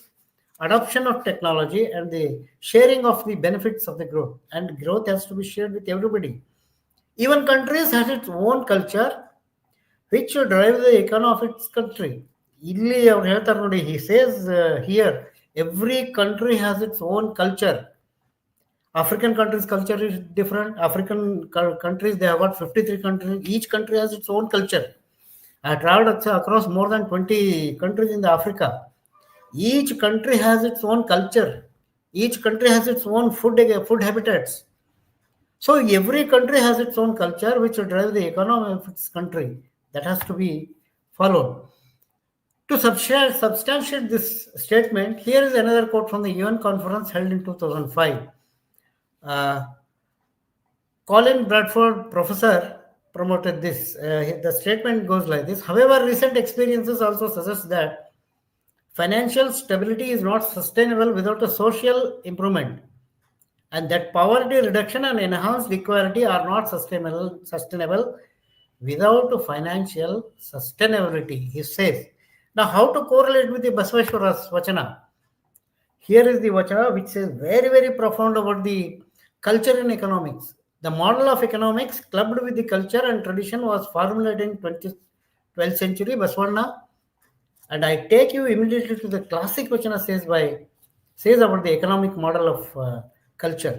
adoption of technology, and the sharing of the benefits of the growth. And growth has to be shared with everybody. Even countries has its own culture, which drives the economy of its country. Illi ಅವ್ರು ಹೇಳ್ತಾರೆ ನೋಡಿ, he says here, every country has its own culture. African countries' culture is different. African countries, they have got 53 countries. Each country has its own culture. I traveled across more than 20 countries in the Africa. Each country has its own culture. Each country has its own food habitats. So every country has its own culture, which will drive the economy of its country. That has to be followed. To substantiate this statement, here is another quote from the UN conference held in 2005. Colin Bradford, professor, promoted this. The statement goes like this. However, recent experiences also suggest that financial stability is not sustainable without a social improvement, and that poverty reduction and enhanced equality are not sustainable without financial sustainability, he says. Now, how to correlate with the Basaveshwara's Vachana? Here is the Vachana which says very, very profound about the culture in economics. The model of economics clubbed with the culture and tradition was formulated in 12th century Basavana. And I take you immediately to the classic Vachana says about the economic model of culture.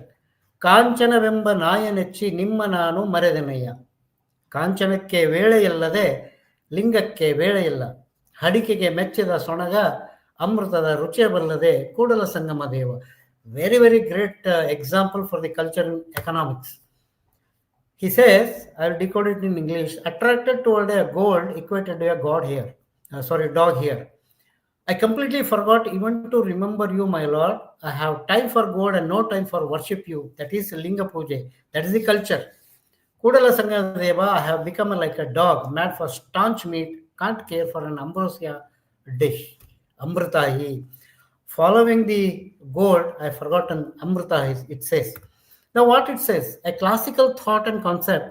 ಕಾಂಚನವೆಂಬ ನಾಯನೆಚ್ಚಿ ನಿಮ್ಮ ನಾನು ಮರೆದೆನಯ್ಯ. ಕಾಂಚನಕ್ಕೆ ವೇಳೆಯಿಲ್ಲದೆ ಲಿಂಗಕ್ಕೆ ವೇಳೆಯಿಲ್ಲ. ಹಡಿಕೆಗೆ ಮೆಚ್ಚಿದ ಸೊಣಗ ಅಮೃತದ ರುಚಿಯ ಬಲ್ಲದೆ Kudala Sangama Deva. Very, very great example for the culture in economics. He says, I'll decode it in English, attracted toward a gold equated to a dog here. I completely forgot even to remember you, my Lord. I have time for God and no time for worship you. That is Linga Puja. That is the culture. Kudala Sangadeva, I have become like a dog, mad for staunch meat, can't care for an ambrosia dish. Amritahi. Following the gold, I forgotten Amrita, it says. Now what it says, a classical thought and concept,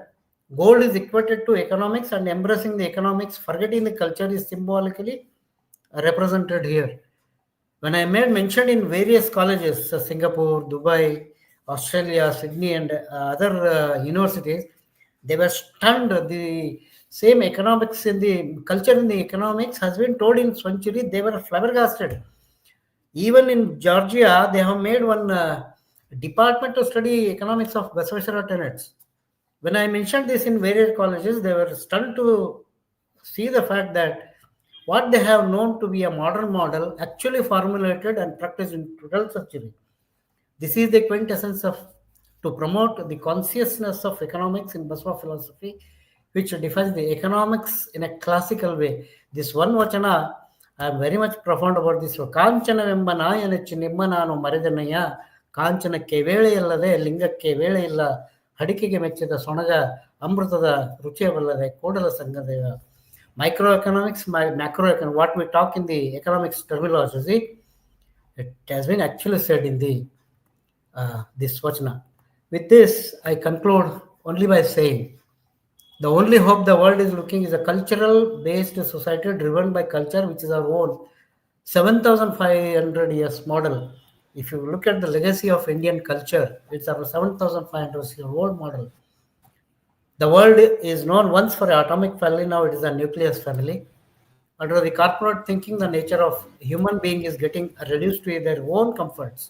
gold is equated to economics and embracing the economics, forgetting the culture is symbolically represented here. When I made mention in various colleges, Singapore, Dubai, Australia, Sydney, and other universities, they were stunned. The same economics in the culture in the economics has been told in century. They were flabbergasted. Even in Georgia, they have made one department to study economics of Basaveshwara Tenets. When I mentioned this in various colleges, they were stunned to see the fact that what they have known to be a modern model actually formulated and practiced in 12th century. This is the quintessence of to promote the consciousness of economics in Basava philosophy, which defines the economics in a classical way. This one Vachana I am very much profound about this. ಕಾಂಚನವೆಂಬ ನಾಯನೆಚ್ಚು ನಿಮ್ಮ ನಾನು ಮರೆದನಯ್ಯ ಕಾಂಚನಕ್ಕೆ ವೇಳೆಯಿಲ್ಲದೆ ಲಿಂಗಕ್ಕೆ ವೇಳೆ ಇಲ್ಲ ಅಡಿಕೆಗೆ ಮೆಚ್ಚಿದ ಸೊಣಗ ಅಮೃತದ ರುಚಿಯವಲ್ಲದೆ ಕೂಡಲ ಸಂಗದೇವ. Microeconomics, macroeconomics, what we talk in the economics terminology, it has been actually said in the this vachana. With this, I conclude only by saying the only hope the world is looking is a cultural based society driven by culture, which is our own 7,500 years model. If you look at the legacy of Indian culture, it's our 7,500 year old model. The world is known once for atomic family, now it is a nucleus family. Under the corporate thinking, the nature of human being is getting reduced to their own comforts.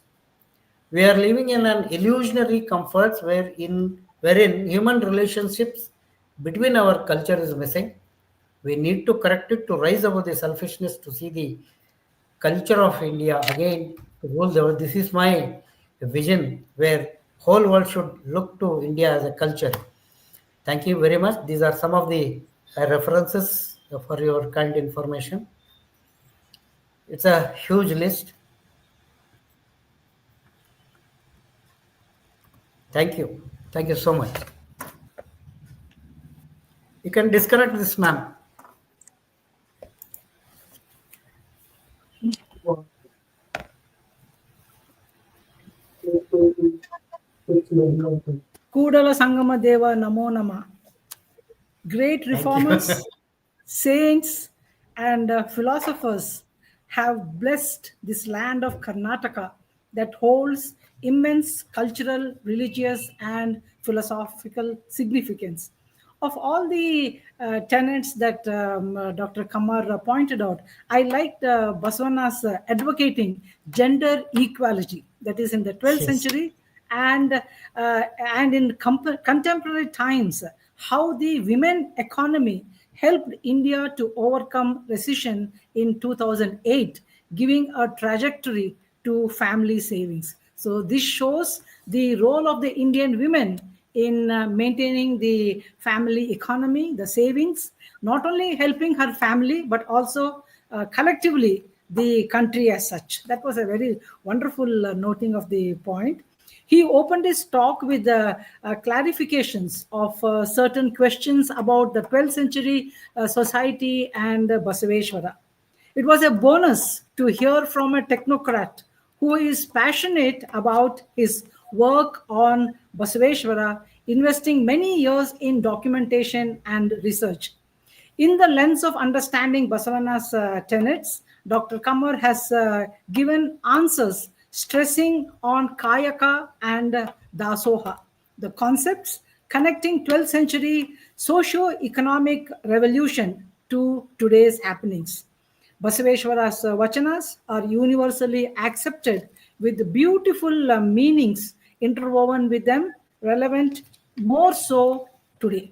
We are living in an illusionary comforts wherein human relationships between our culture is missing. We need to correct it to rise above the selfishness to see the culture of India again to rule the world. This is my vision where whole world should look to India as a culture. Thank you very much. These are some of the references for your kind information. It's a huge list. Thank you. Thank you so much. You can disconnect this, ma'am. Kudala Sangama Deva Namo Nama. Great reformers, saints, and philosophers have blessed this land of Karnataka that holds immense cultural, religious, and philosophical significance. Of all the tenets that Dr. Kammar pointed out, I liked Basavana's advocating gender equality, that is in the 12th Yes. century and in contemporary times, how the women economy helped India to overcome recession in 2008, giving a trajectory to family savings. So this shows the role of the Indian women in maintaining the family economy, the savings, not only helping her family, but also collectively the country as such. That was a very wonderful noting of the point. He opened his talk with clarifications of certain questions about the 12th century society and Basaveshwara. It was a bonus to hear from a technocrat who is passionate about his work on Basaveshwara, investing many years in documentation and research. In the lens of understanding Basavana's tenets, Dr. Kammar has given answers stressing on Kayaka and Dasoha, the concepts connecting 12th century socio-economic revolution to today's happenings. Basaveshwara's vachanas are universally accepted with beautiful meanings interwoven with them, relevant more so today.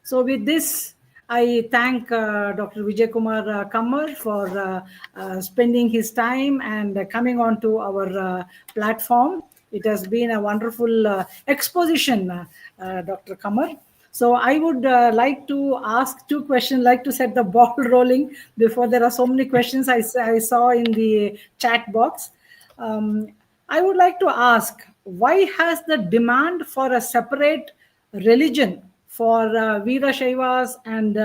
So with this, I thank Dr. Vijayakumar Kammar for spending his time and coming onto our platform. It has been a wonderful exposition, Dr. Kammar. So I would like to ask two questions, like to set the ball rolling before there are so many questions I saw in the chat box. I would like to ask, why has the demand for a separate religion for Veera Shaivas and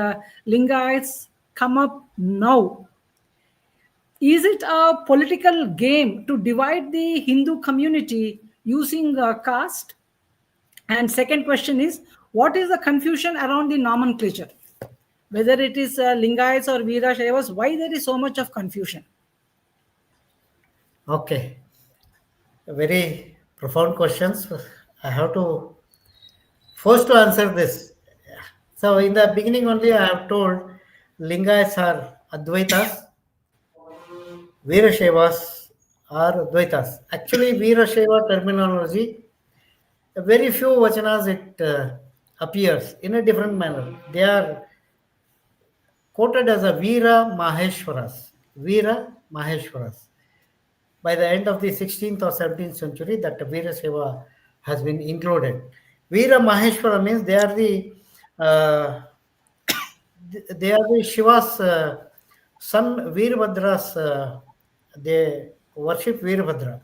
Lingaites come up now? Is it a political game to divide the Hindu community using caste? And second question is, what is the confusion around the nomenclature? Whether it is Lingaites or Veera Shaivas, why there is so much of confusion? Okay. Very profound questions. I have to first to answer this. So in the beginning only I have told Lingayas are Advaitas, Veerashevas are Advaitas. Actually, Veerasheva terminology, very few vachanas it appears in a different manner. They are quoted as a Veera Maheshwaras. Veera Maheshwaras. By the end of the 16th or 17th century, that Veerasheva has been included. Veera Maheshwara means they are the Shiva's son Veerbhadra's, they worship Veerbhadra.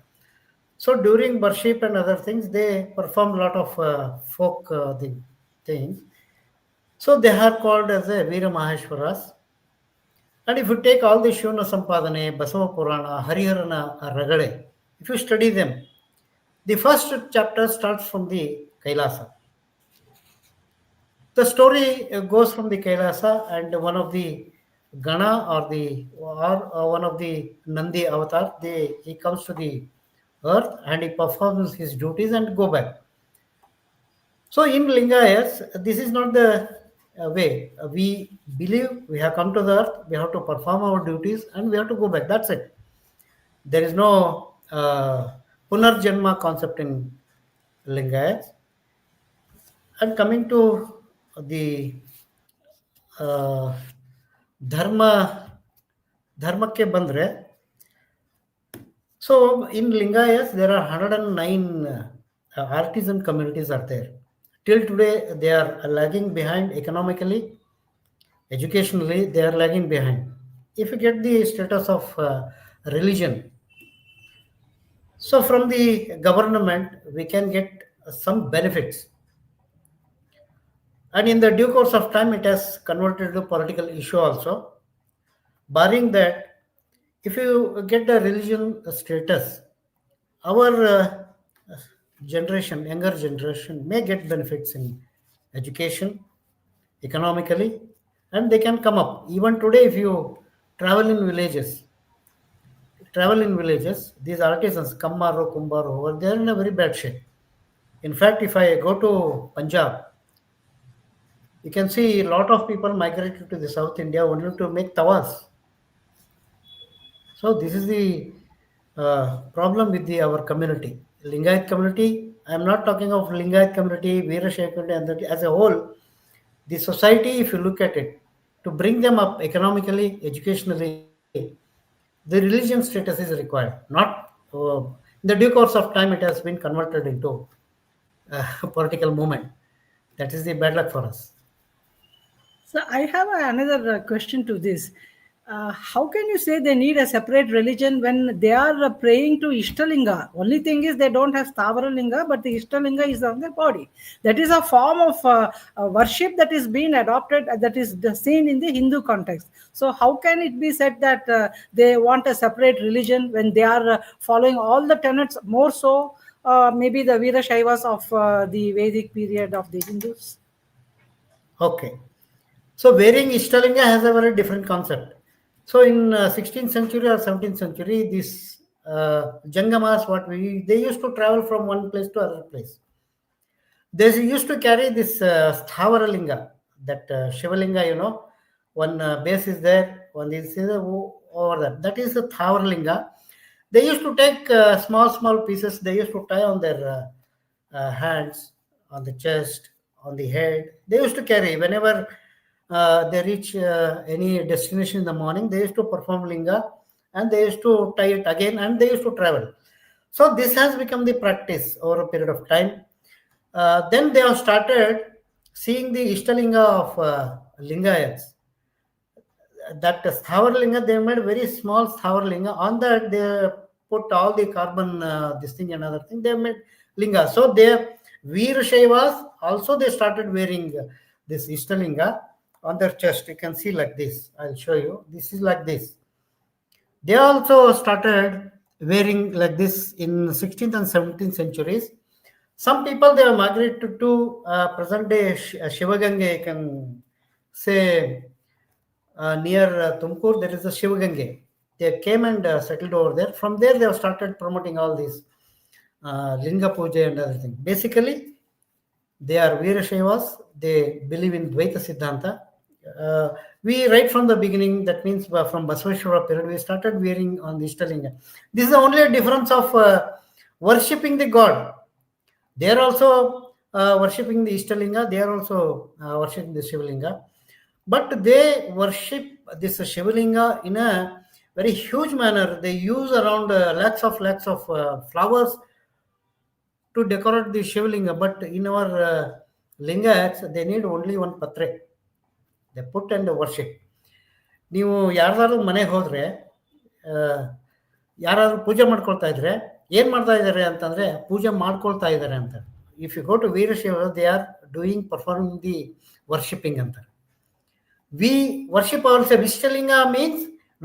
So during worship and other things, they perform a lot of folk things. So they are called as a Veera Maheshwaras. And if you take all the Shivana Sampadane, Basava Purana, Hariharana, Ragade, if you study them, the first chapter starts from the Kailasa. The story goes from the Kailasa, and one of the Gana or one of the Nandi avatar, he comes to the earth and he performs his duties and go back. So in Lingayas, this is not the way. We believe we have come to the earth, we have to perform our duties, and we have to go back. That's it. There is no Punarjanma concept in Lingayas. And coming to the uh, dharma, ಧರ್ಮಕ್ಕೆ ಬಂದರೆ, so in Lingayas there are 109 artisan communities are there. Till today they are lagging behind economically, educationally they are lagging behind. If you get the status of religion, so from the government we can get some benefits, and in the due course of time it has converted to political issue also. Barring that, if you get the religion status, our younger generation may get benefits in education, economically, and they can come up. Even today, if you travel in villages, these artisans, Kammar or Kumbhar, over they are in a very bad shape. In fact, if I go to Punjab, you can see a lot of people migrated to the South India only to make tawas. So this is the problem with our community, Lingayat community. I am not talking of Lingayat community, Veerashaiva community, and that as a whole. The society, if you look at it, to bring them up economically, educationally, the religion status is required. Not in the due course of time, it has been converted into a political movement. That is the bad luck for us. So I have another question to this. How can you say they need a separate religion when they are praying to Ishtalinga? Only thing is they don't have Stavaralinga, but the Ishtalinga is on their body. That is a form of worship that is being adopted, that is seen in the Hindu context. So how can it be said that they want a separate religion when they are following all the tenets, more so maybe the Veerashaivas of the Vedic period of the Hindus? Okay. So wearing Ishtalinga has a very different concept. So in 16th century or 17th century, these Jangamas, they used to travel from one place to other place. They used to carry this Sthavaralinga, that Shivalinga, one base is there, one is over there. That is a Sthavaralinga. They used to take small pieces, they used to tie on their hands, on the chest, on the head. They used to carry whenever they reach any destination in the morning, they used to perform linga and they used to tie it again and they used to travel. So this has become the practice over a period of time. Then they have started seeing the Ishtalinga of Lingayats. That Sthavarlinga, they made very small Sthavarlinga. On that, they put all the carbon, this thing and other thing. They made linga. So they Veerashaivas also they started wearing this Ishtalinga on their chest. You can see like this. I'll show you. This is like this. They also started wearing like this in 16th and 17th centuries. Some people they have migrated to present day Shivaganga. You can say near Tumkur there is a Shivaganga. They came and settled over there. From there they have started promoting all these Linga Puja and other things. Basically, they are Veerashaivas. They believe in Dvaita Siddhanta. We right from the beginning, that means from Basaveshwara period, we started wearing on the Ishtalinga. This is the only difference of worshipping the god. They are also worshipping the Ishtalinga. They are also worshipping the Shivalinga. But they worship this Shivalinga in a very huge manner. They use around lakhs of flowers to decorate the Shivalinga. But in our Lingayats, they need only one patre. They put and worship. ನೀವು ಯಾರ್ದಾದ್ರು ಮನೆಗೆ ಹೋದರೆ ಯಾರಾದರೂ ಪೂಜೆ ಮಾಡ್ಕೊಳ್ತಾ ಇದ್ರೆ ಏನು ಮಾಡ್ತಾ ಇದ್ದಾರೆ ಅಂತಂದರೆ ಪೂಜೆ ಮಾಡ್ಕೊಳ್ತಾ ಇದ್ದಾರೆ ಅಂತ. If you go to Veerashaiva, they are doing performing the worshipping ಅಂತಾರೆ. We worship ourselves. Vishtalinga means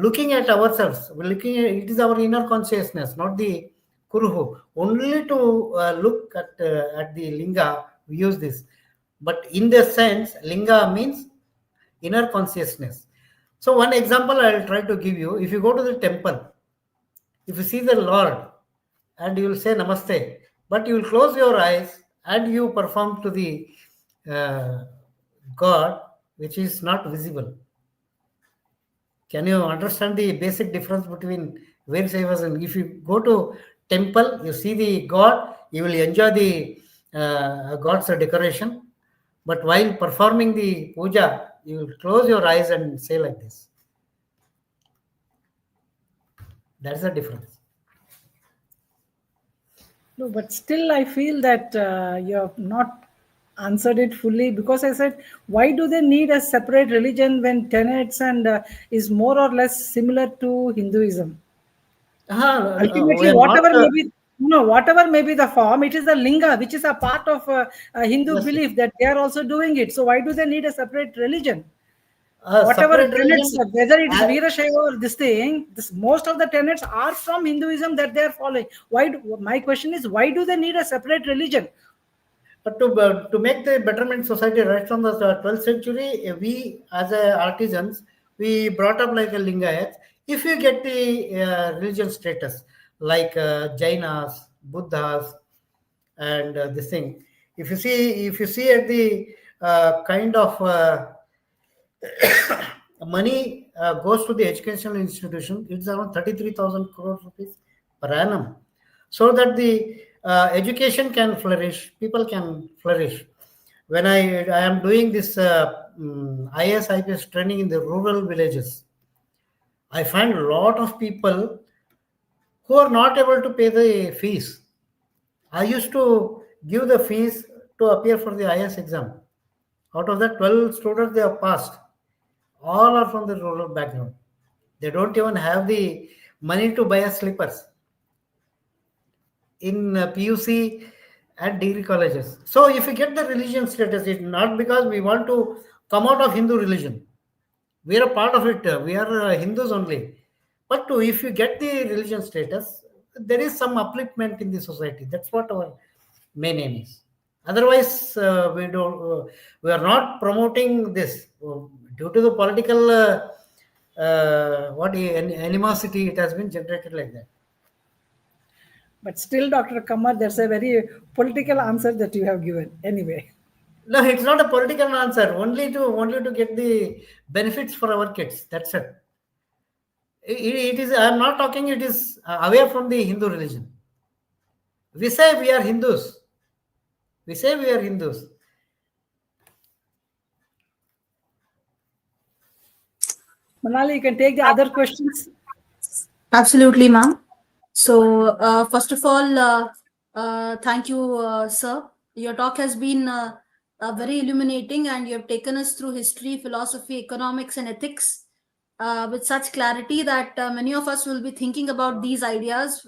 looking at ourselves. We're looking at, it is our inner consciousness, not the kuruhu. Only to look at the linga, we use this. But in the sense, linga means inner consciousness. So one example I'll try to give you. If you go to the temple, if you see the Lord and you will say namaste, but you will close your eyes and you perform to the God, which is not visible. Can you understand the basic difference between Veerashaivas? And if you go to temple, you see the God, you will enjoy the God's decoration. But while performing the puja, you will close your eyes and say like this. That's the difference. No, but still, I feel that you have not answered it fully, because I said, why do they need a separate religion when tenets and is more or less similar to Hinduism? We Ultimately, are not. whatever may be, no, whatever may be the form, it is the linga, which is a part of a Hindu Yes, belief that they are also doing it. So why do they need a separate religion? Whatever separate tenets, religion. whether it is Veerashaiva or this thing, most of the tenets are from Hinduism that they are following. My question is, why do they need a separate religion? But to make the betterment society right from the 12th century, we as artisans, we brought up like a lingayats. If you get the religion status like Jainas, Buddhas, and this thing, if you see at the kind of money goes to the educational institution, it's around 33,000 crore rupees per annum, so that the education can flourish, people can flourish. When I am doing this IS IPS training in the rural villages, I find a lot of people who are not able to pay the fees. I used to give the fees to appear for the IS exam. Out of that 12 students they have passed, all are from the rural background. They don't even have the money to buy a slippers in PUC and degree colleges. So if you get the religion status, it's not because we want to come out of Hindu religion. We are a part of it. We are Hindus only. But if you get the religion status, there is some upliftment in the society. That's what our main aim is. Otherwise, we are not promoting this. Due to the political animosity, it has been generated like that. But still, Dr. Kammar, there's a very political answer that you have given. Anyway. No, it's not a political answer. Only to get the benefits for our kids. That's it. It is. I am not talking. It is away from the Hindu religion. We say we are Hindus. We say we are Hindus. Manali, you can take the other questions. Absolutely, ma'am. So, first of all, thank you, sir. Your talk has been very illuminating, and you have taken us through history, philosophy, economics, and ethics with such clarity that many of us will be thinking about these ideas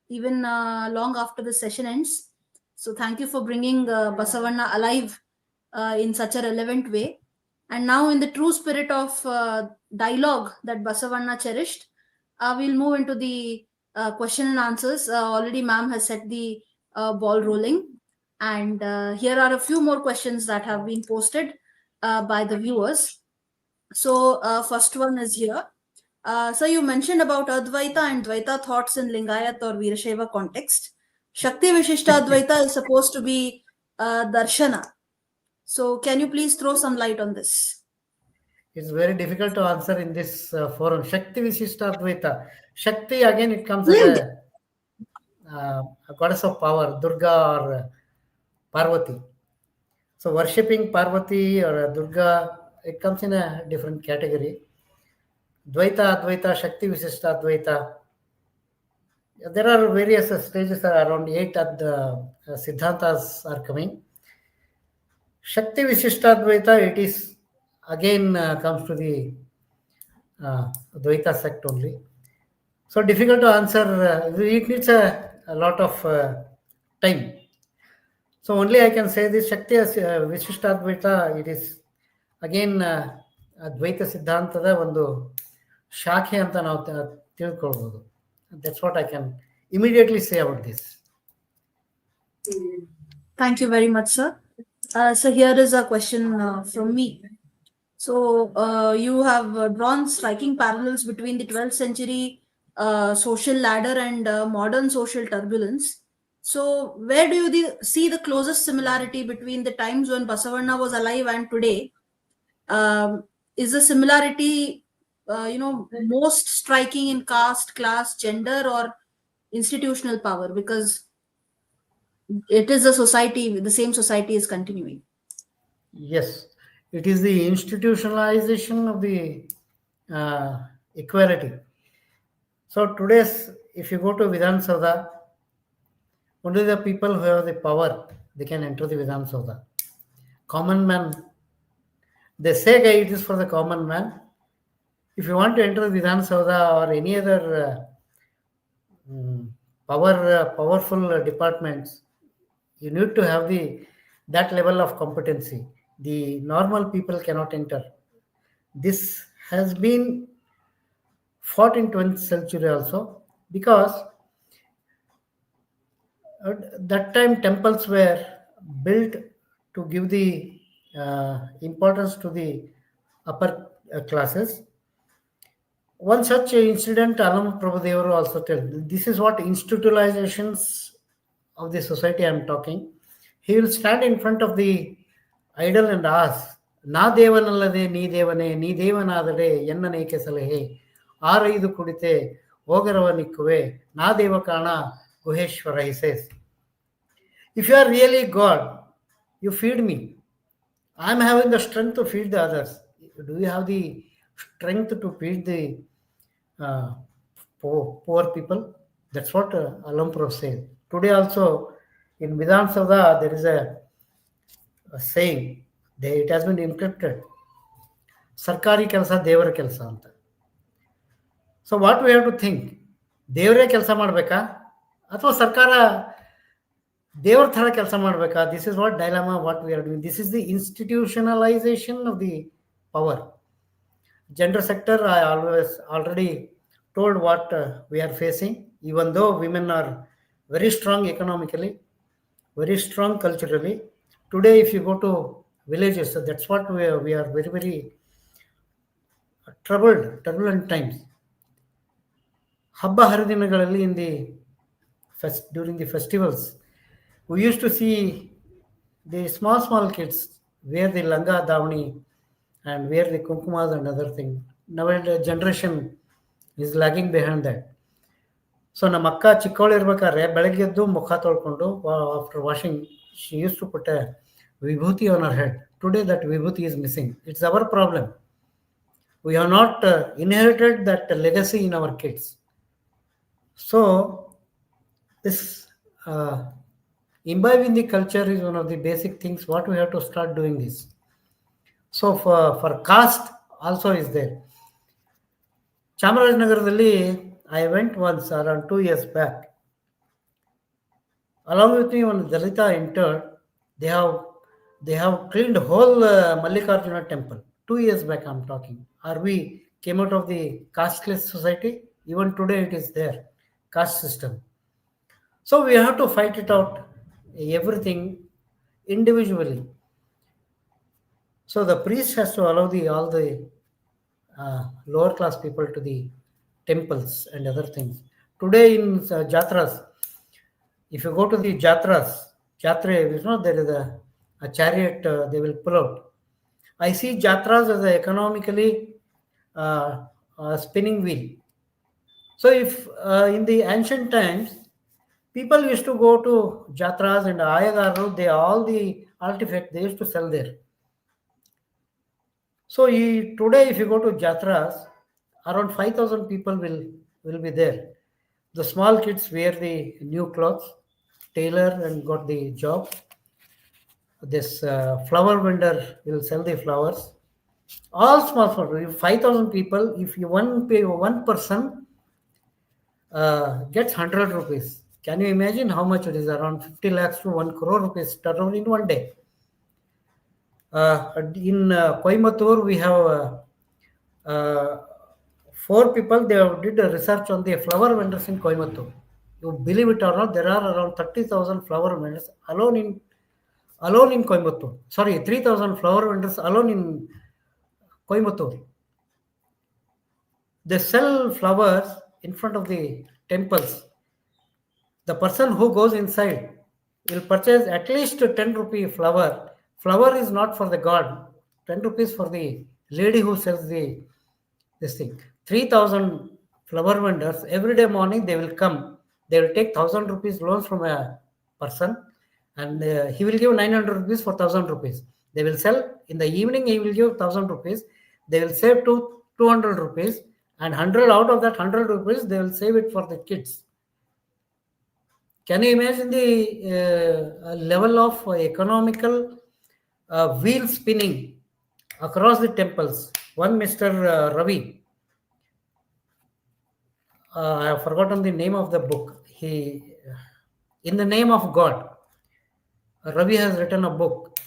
even long after the session ends. So, thank you for bringing Basavanna alive in such a relevant way. And now, in the true spirit of dialogue that Basavanna cherished, we'll move into the question and answers. Already, ma'am has set the ball rolling. And here are a few more questions that have been posted by the viewers. So, first one is here. So, you mentioned about Advaita and Dvaita thoughts in Lingayat or Veerashaiva context. Shakti Vishishta Advaita is supposed to be Darshana. So, can you please throw some light on this? It's very difficult to answer in this forum. Shakti Vishishta Advaita. Shakti, again, it comes as a goddess of power, Durga or Parvati. So, worshipping Parvati or Durga, it comes in a different category. Dvaita, Advaita, Shakti Vishishta Advaita. There are various stages, around 8 at the Siddhantas are coming. Shakti Vishishta Advaita, it is again comes to the Dvaita sect only. So difficult to answer. It needs a lot of time. So only I can say this Shakti as Vishistadvaita, it is again Advaita Siddhantada ಒಂದು ಶಾಖೆ ಅಂತ ನಾವು ತಿಳ್ಕೊಳ್ಬೋದು. That's what I can immediately say about this. Thank you very much, sir. So here is a question from me. So you have drawn striking parallels between the 12th century social ladder and modern social turbulence. So where do you see the closest similarity between the times when Basavanna was alive and today? Is the similarity, most striking in caste, class, gender, or institutional power? Because it is a society, the same society is continuing. Yes, it is the institutionalization of the equality. So today's, if you go to Vidhan Sabha, only the people who have the power, they can enter the Vidhan Sabha. Common man, they say it is for the common man. If you want to enter the Vidhan Sabha or any other powerful departments, you need to have that level of competency. The normal people cannot enter. This has been fought in 20th century also, because at that time temples were built to give the importance to the upper classes. One such incident Alam Prabhudevaru also tells. This is what institutionalizations of the society I am talking. He will stand in front of the idol and ask, "Na devanallade nee devane, nee devanadade ennaneke salehe, ಆರೈದು ಕುಡಿತೆ ಹೋಗರವ ನಿಕ್ಕುವೆ ನಾ ದೇವ ಕಾಣ Guheshwara," he says. If you are really God, you feed me. I am having the strength to feed the others. Do you have the strength to feed the poor people? That's what Alampur says. Today also in Vidhan Sabha there is a saying, it has been encrypted. Sarkari kelsa devara kelsa anta. So what we have to think? ದೇವರೇ ಕೆಲಸ ಮಾಡಬೇಕಾ ಅಥವಾ ಸರ್ಕಾರ ದೇವರ ಥರ ಕೆಲಸ ಮಾಡಬೇಕಾ? This is what dilemma what we are doing. This is the institutionalization of the power. Gender sector, I already told what we are facing. Even though women are very strong economically, very strong culturally, today if you go to villages, so that's what we are very, very turbulent times. Habba Haridinagalali during the festivals, we used to see the small kids wear the langa davani and wear the kumkumas and other thing. Nowadays generation is lagging behind that. So ನಮ್ಮ ಅಕ್ಕ ಚಿಕ್ಕವಳು ಇರ್ಬೇಕಾದ್ರೆ ಬೆಳಗ್ಗೆ ಎದ್ದು ಮುಖ ತೊಳ್ಕೊಂಡು after washing she used to put a vibhuti on her head. Today that vibhuti is missing. It's our problem. We have not inherited that legacy in our kids. So this imbibing the culture is one of the basic things what we have to start doing this. So for caste also is there. Chamarajanagarದಲ್ಲಿ I went once around 2 years back. Along with me, when Dalita entered, they have cleaned whole Mallikarjuna temple. 2 years back I'm talking. We came out of the casteless society. Even today it is there, caste system. So we have to fight it out, everything individually. So the priest has to allow all the lower class people to the temples and other things. Today in jatras, if you go to the jatras, there is a chariot they will pull out. I see jatras as an economically spinning wheel. So if in the ancient times, people used to go to jatras and ayagaru, all the artifacts they used to sell there. So today if you go to jatras, around 5,000 people will be there. The small kids wear the new clothes, tailor and got the job. This flower vendor will sell the flowers. All small farmers, 5,000 people, if you one person gets 100 rupees, can you imagine how much it is? Around 50 lakhs to 1 crore rupees turnover in one day. In Coimbatore, we have four people. They did a research on the flower vendors in Coimbatore. You believe it or not, there are around 30,000 flower vendors alone in Coimbatore. Sorry, 3,000 flower vendors alone in Coimbatore. They sell flowers in front of the temples. The person who goes inside will purchase at least 10 rupee flower. Flower is not for the god. 10 rupees for the lady who sells this thing. 3,000 flower vendors every day morning they will come. They will take 1,000 rupees loans from a person, and he will give 900 rupees for 1,000 rupees. They will sell in the evening. He will give 1,000 rupees. They will save 200 rupees, and 100 out of that 100 rupees they will save it for the kids. Can you imagine the level of economical wheel spinning across the temples? One Mr. Ravi, I have forgotten the name of the book. In the name of God, Ravi has written a book.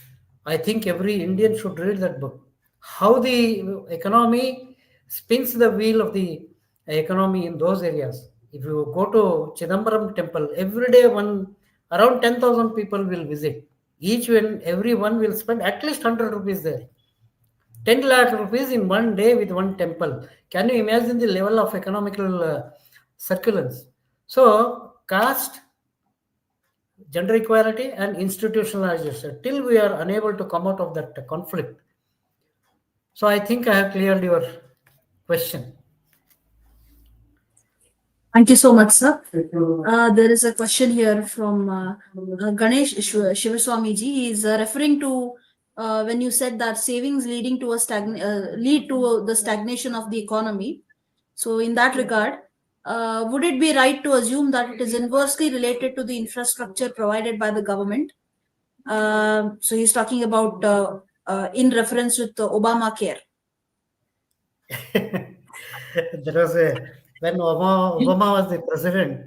I think every Indian should read that book. How the economy spins the wheel of the economy in those areas. If you go to Chidambaram temple, every day around 10,000 people will visit. Each and every one will spend at least 100 rupees there. 10 lakh rupees in one day with one temple. Can you imagine the level of economical circulance? So, caste, gender equality, and institutionalization, till we are unable to come out of that conflict. So, I think I have cleared your question. Thank you so much, sir. There is a question here from Ganesh Shivaswamiji. He is referring to when you said that savings leading to lead to the stagnation of the economy. So, in that regard, would it be right to assume that it is inversely related to the infrastructure provided by the government? So, he's talking about in reference with Obamacare. There was when Obama was the president,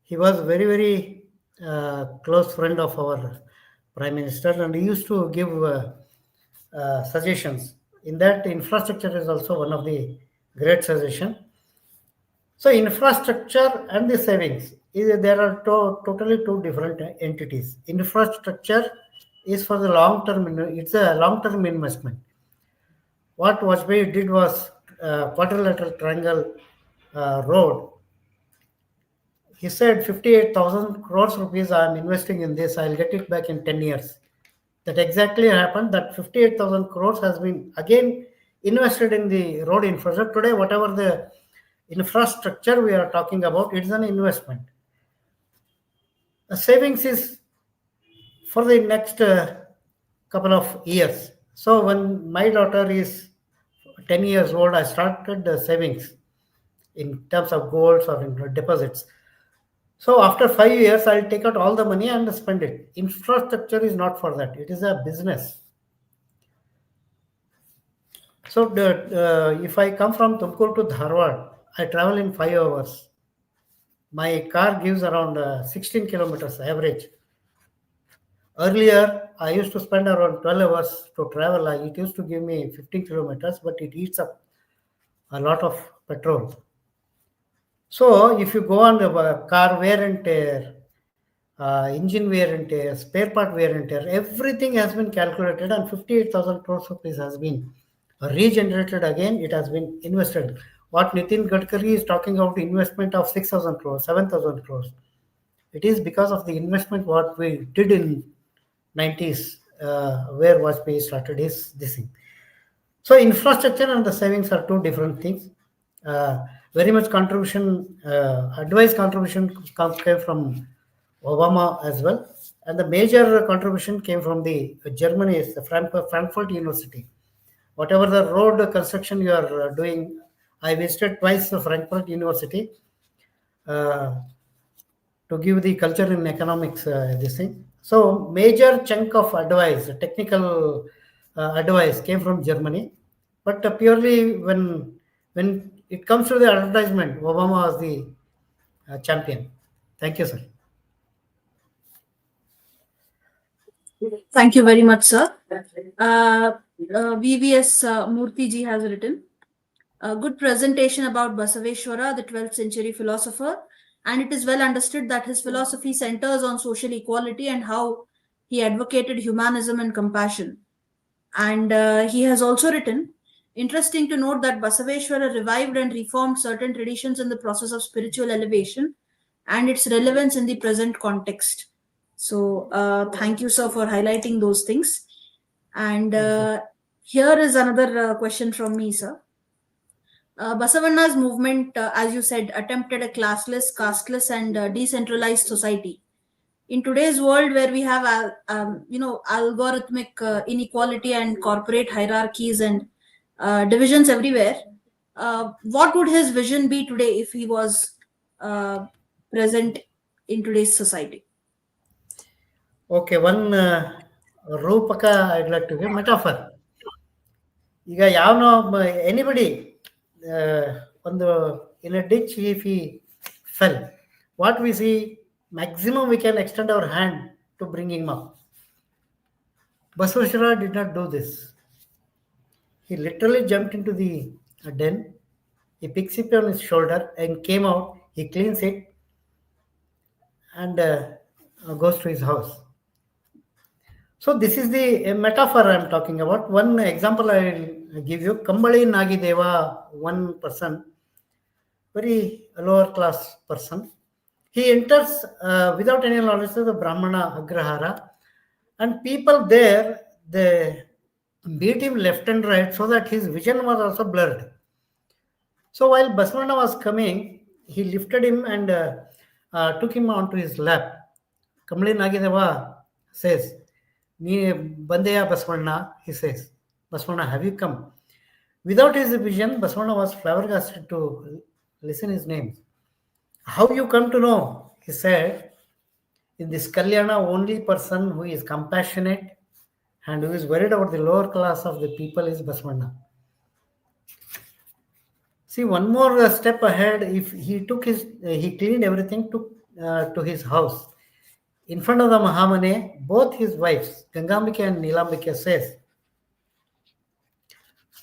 he was very, very close friend of our prime minister, and he used to give suggestions. In that, infrastructure is also one of the great suggestion. So, infrastructure and the savings, there are totally two different entities. Infrastructure is for the long term. It's a long term investment. What Vajpayee did was quadrilateral triangle road. He said 58,000 crores rupees I am investing in this, I'll get it back in 10 years. That exactly happened. That 58,000 crores has been again invested in the road infrastructure. Today, whatever the infrastructure we are talking about, it's an investment. The savings is for the next couple of years. So when my daughter is 10 years old, I started the savings in terms of golds or in deposits. So after 5 years, I'll take out all the money and spend it. Infrastructure is not for that. It is a business. So if I come from Tumkur to Dharwad, I travel in 5 hours. My car gives around 16 kilometers average. Earlier, I used to spend around 12 hours to travel. It used to give me 15 kilometers, but it eats up a lot of petrol. So if you go on the car wear and tear, engine wear and tear, spare part wear and tear, everything has been calculated, and 58,000 crores rupees has been regenerated again. It has been invested. What Nitin Gadkari is talking about investment of 6,000 crores, 7,000 crores. It is because of the investment what we did in 90s, where Vajpayee started this thing. So infrastructure and the savings are two different things. Very much contribution, advice contribution came from Obama as well, and the major contribution came from the Germany, is the Frankfurt University. Whatever the road construction you are doing, I visited twice the Frankfurt University to give the culture in economics this thing. So major chunk of advice, technical advice came from Germany, but purely when it comes to the advertisement, Obama was the champion. Thank you, sir. Thank you very much, sir. VVS Murthy ji has written a good presentation about Basaveshwara, the 12th century philosopher, and it is well understood that his philosophy centers on social equality and how he advocated humanism and compassion. And he has also written, interesting to note that Basaveshwara revived and reformed certain traditions in the process of spiritual elevation and its relevance in the present context. So, thank you, sir, for highlighting those things. And here is another question from me, sir. Basavanna's movement, as you said, attempted a classless, casteless, and decentralized society. In today's world, where we have, algorithmic inequality and corporate hierarchies and divisions everywhere, what would his vision be today if he was uh, present in today's society? Okay, one Rupaka I'd like to give metaphor. ಈಗ ಯಾವನೋ anybody ಒಂದು in a ditch if he fell, what we see, maximum we can extend our hand to bring him up. Basaveshwara did not do this. He literally jumped into the den, he picks it on his shoulder and came out, he cleans it and goes to his house. So this is the metaphor I am talking about. One example I will give you. Kambali Nagideva, one person, very lower class person. He enters without any knowledge of the Brahmana Agrahara, and people there, they beat him left and right so that his vision was also blurred. So while Basavana was coming, he lifted him and took him onto his lap. Kambali Nagideva says, "Ni bandeya Basavana," he says. "Basavana, have you come?" Without his vision, Basavana was flabbergasted to listen his name. "How you come to know?" He said, "In this Kalyana, only person who is compassionate and who is worried about the lower class of the people is Basavana." See, one more step ahead. If he took his, he cleaned everything, took to his house. In front of the Mahamane, both his wives, Gangambika and Nilambika, says,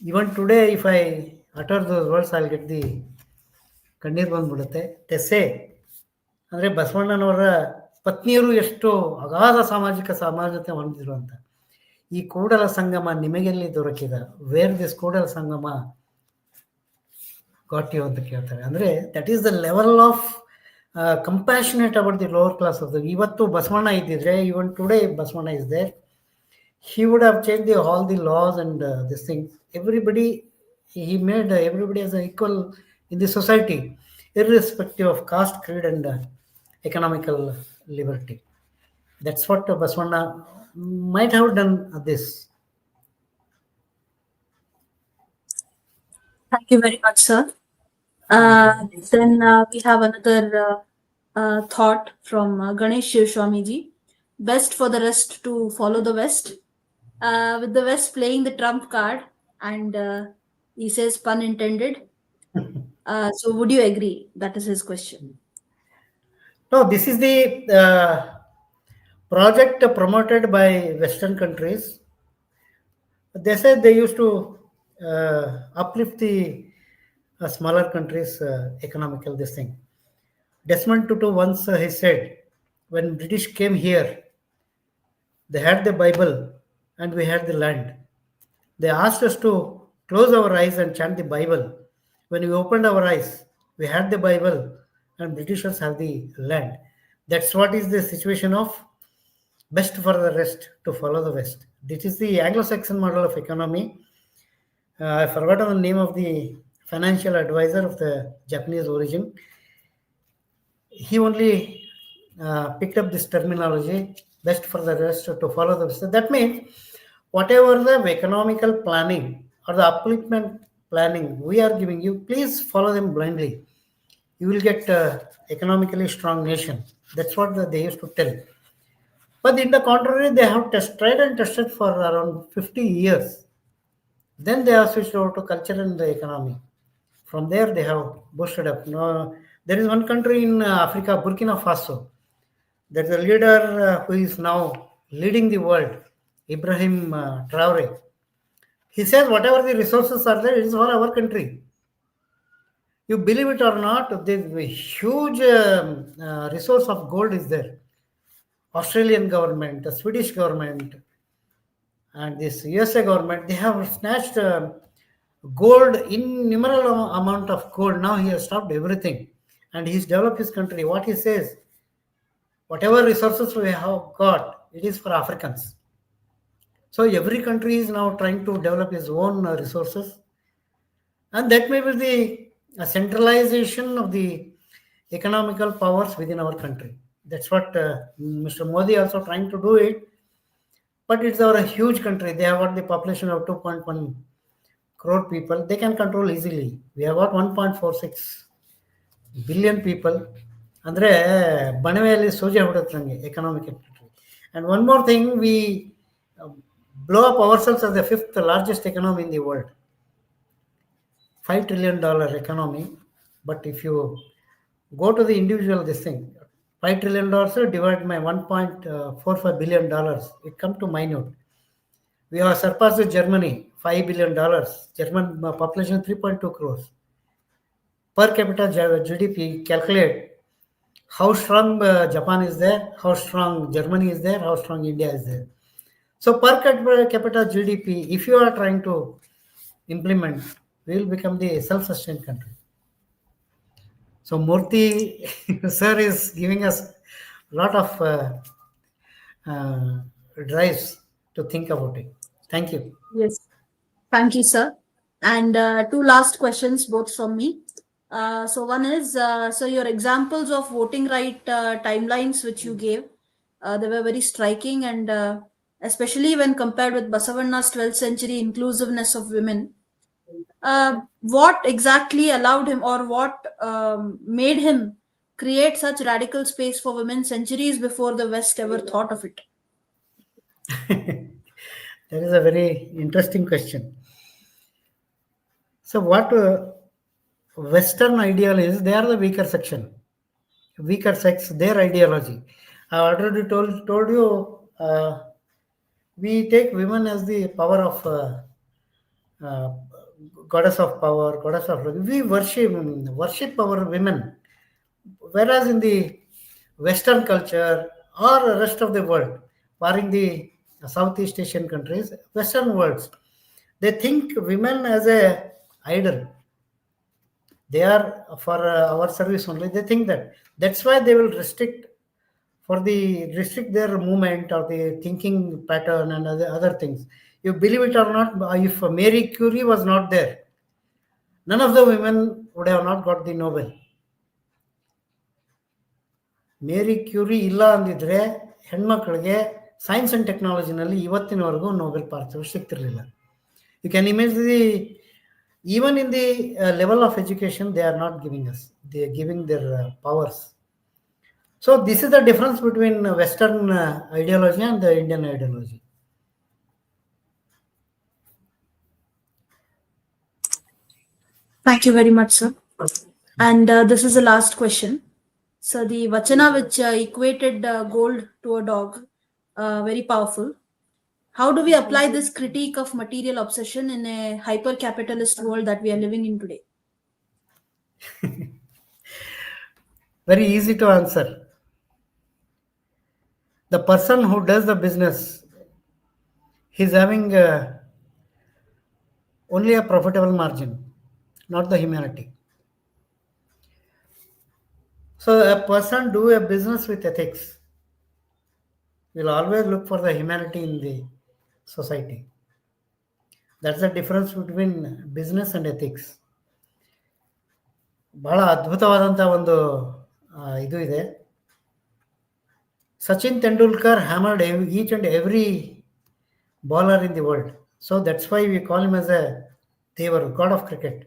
even today, if I utter those words, I'll get the ಕಣ್ಣೀರು ಬಂದ್ಬಿಡುತ್ತೆ. ತೆಸೆ ಅಂದರೆ ಬಸವಣ್ಣನವರ ಪತ್ನಿಯರು ಎಷ್ಟು ಅಗಾಧ ಸಾಮಾಜಿಕ ಸಮಾಜತೆ ಹೊಂದಿದ್ರು ಅಂತ. ಈ ಕೂಡಲ ಸಂಗಮ ನಿಮಗೆಲ್ಲಿ ದೊರಕಿದ, where this Kudala Sangama got you ಅಂತ ಕೇಳ್ತಾರೆ. ಅಂದರೆ that is the level of compassionate about the lower class of the. ಇವತ್ತು ಬಸವಣ್ಣ ಇದ್ದಿದ್ರೆ, even today Basavanna is there, he would have changed all the laws and this thing. Everybody, he made everybody as an equal in the society, irrespective of caste, creed, and economical liberty. That's what Basavana might have done this. Thank you very much, sir. Then we have another thought from Ganesh Shivswamiji. Best for the rest to follow the West. With the West playing the trump card, and he says pun intended. So would you agree? That is his question. No, this is the project promoted by Western countries. They said they used to uplift the smaller countries' economical this thing. Desmond Tutu once he said, when British came here, they had the Bible and we had the land. They asked us to close our eyes and chant the Bible. When we opened our eyes, we had the Bible and Britishers have the land. That's what is the situation of best for the rest to follow the West. This is the Anglo-Saxon model of economy. I forgot the name of the financial advisor of the Japanese origin. He only picked up this terminology, best for the rest to follow the West. That means whatever the economical planning or the upliftment planning we are giving you, please follow them blindly. You will get economically strong nation. That's what they used to tell. But in the contrary, they have tried and tested for around 50 years. Then they have switched over to culture and the economy. From there, they have boosted up. No, there is one country in Africa, Burkina Faso. There's a leader who is now leading the world, Ibrahim Traore. He says whatever the resources are there, it is for our country. You believe it or not, the huge resource of gold is there. Australian government, the Swedish government, and this USA government, they have snatched gold, innumerable amount of gold. Now he has stopped everything, and he's developed his country. What he says, whatever resources we have got, it is for Africans. So every country is now trying to develop its own resources, and that may be the centralization of the economical powers within our country. That's what Mr. Modi also trying to do it. But it's our huge country. They have got the population of 2.1 crore people. They can control easily. We have got 1.46 billion people. Andre ಬಣವೆಯಲ್ಲಿ ಸೂಜಿ ಹೊಡೆದಂಗೆ economic country. And one more thing, we blow up ourselves as the fifth largest economy in the world. $5 trillion economy. But if you go to the individual, this thing, $5 trillion divided by $1.45 billion, it comes to minute. We have surpassed Germany, $5 billion. German population 3.2 crores. Per capita GDP, calculate how strong Japan is there, how strong Germany is there, how strong India is there. So per capita GDP, if you are trying to implement, we will become the self-sustained country. So Murthy sir is giving us a lot of drives to think about it. Thank you. Yes. Thank you, sir. And two last questions, both from me. So one is, so your examples of voting right timelines which you gave, they were very striking, and especially when compared with Basaveshwara's 12th century inclusiveness of women. What exactly allowed him, or what made him create such radical space for women centuries before the West ever thought of it? That is a very interesting question. So what Western ideal is, they are the weaker section, weaker sex, their ideology. I already told you, we take women as the power of goddess of power, goddess of, we worship our women. Whereas in the Western culture or the rest of the world, barring the Southeast Asian countries, Western worlds, they think women as a idol. They are for our service only. They think that. That's why they will restrict their movement or the thinking pattern and other things. You believe it or not, if Mary Curie was not there, none of the women would have not got the Nobel. Marie Curie ಇಲ್ಲ ಅಂದಿದ್ರೆ ಹೆಣ್ಮಕ್ಳಿಗೆ science and ಟೆಕ್ನಾಲಜಿನಲ್ಲಿ ಇವತ್ತಿನವರೆಗೂ Nobel ಪಾರಿತೋಷಿಕ ಸಿಗ್ತಿರಲಿಲ್ಲ. You can imagine the even in the level of education, they are not giving us. They are giving their powers. So this is the difference between Western ideology and the Indian ideology. Thank you very much, sir. And this is the last question. So the Vachana which equated gold to a dog, very powerful. How do we apply this critique of material obsession in a hyper-capitalist world that we are living in today? Very easy to answer. The person who does the business, he's having only a profitable margin, not the humanity. So a person do a business with ethics will always look for the humanity in the society. That's the difference between business and ethics. ಬಹಳ ಅದ್ಭುತವಾದಂಥ ಒಂದು ಇದು ಇದೆ. Sachin Tendulkar hammered each and every bowler in the world. So that's why we call him as a Devaru, god of cricket.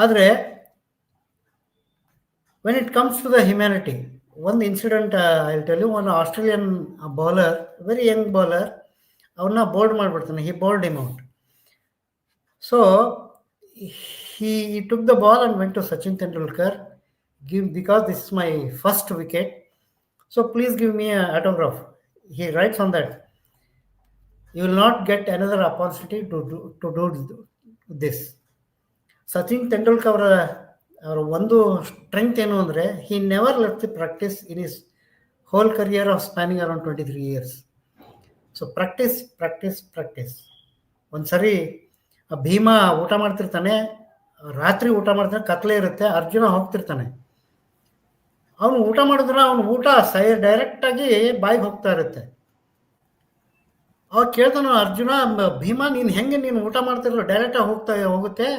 ಆದರೆ when it comes to the humanity, one incident I'll tell you. One Australian bowler, very young bowler, ಅವನ್ನ bold ಮಾಡ್ಬಿಡ್ತಾನೆ. He bowled him out. So he took the ball and went to Sachin Tendulkar, because this is my first wicket. So please give me an autograph. He writes on that, you will not get another opportunity to do this. Sachin Tendulkar ಅವರ ಒಂದು strength ಏನು ಅಂದರೆ, he never left the practice in his whole career of spanning around 23 years. So practice. ಒಂದ್ಸರಿ ಭೀಮಾ ಊಟ ಮಾಡ್ತಿರ್ತಾನೆ, ರಾತ್ರಿ ಊಟ ಮಾಡ್ತಾನೆ, ಕತ್ಲೆ ಇರುತ್ತೆ, ಅರ್ಜುನ ಹೋಗ್ತಿರ್ತಾನೆ. ಅವನು ಊಟ ಮಾಡಿದ್ರೆ ಅವನು ಊಟ ಡೈರೆಕ್ಟಾಗಿ ಬಾಯಿಗೆ ಹೋಗ್ತಾ ಇರುತ್ತೆ. ಅವಾಗ ಕೇಳ್ತಾನೆ ಅರ್ಜುನ, ಭೀಮಾ ನೀನು ಹೆಂಗೆ ನೀನು ಊಟ ಮಾಡ್ತಿರಲ್ಲ, ಡೈರೆಕ್ಟಾಗಿ ಹೋಗುತ್ತೆ,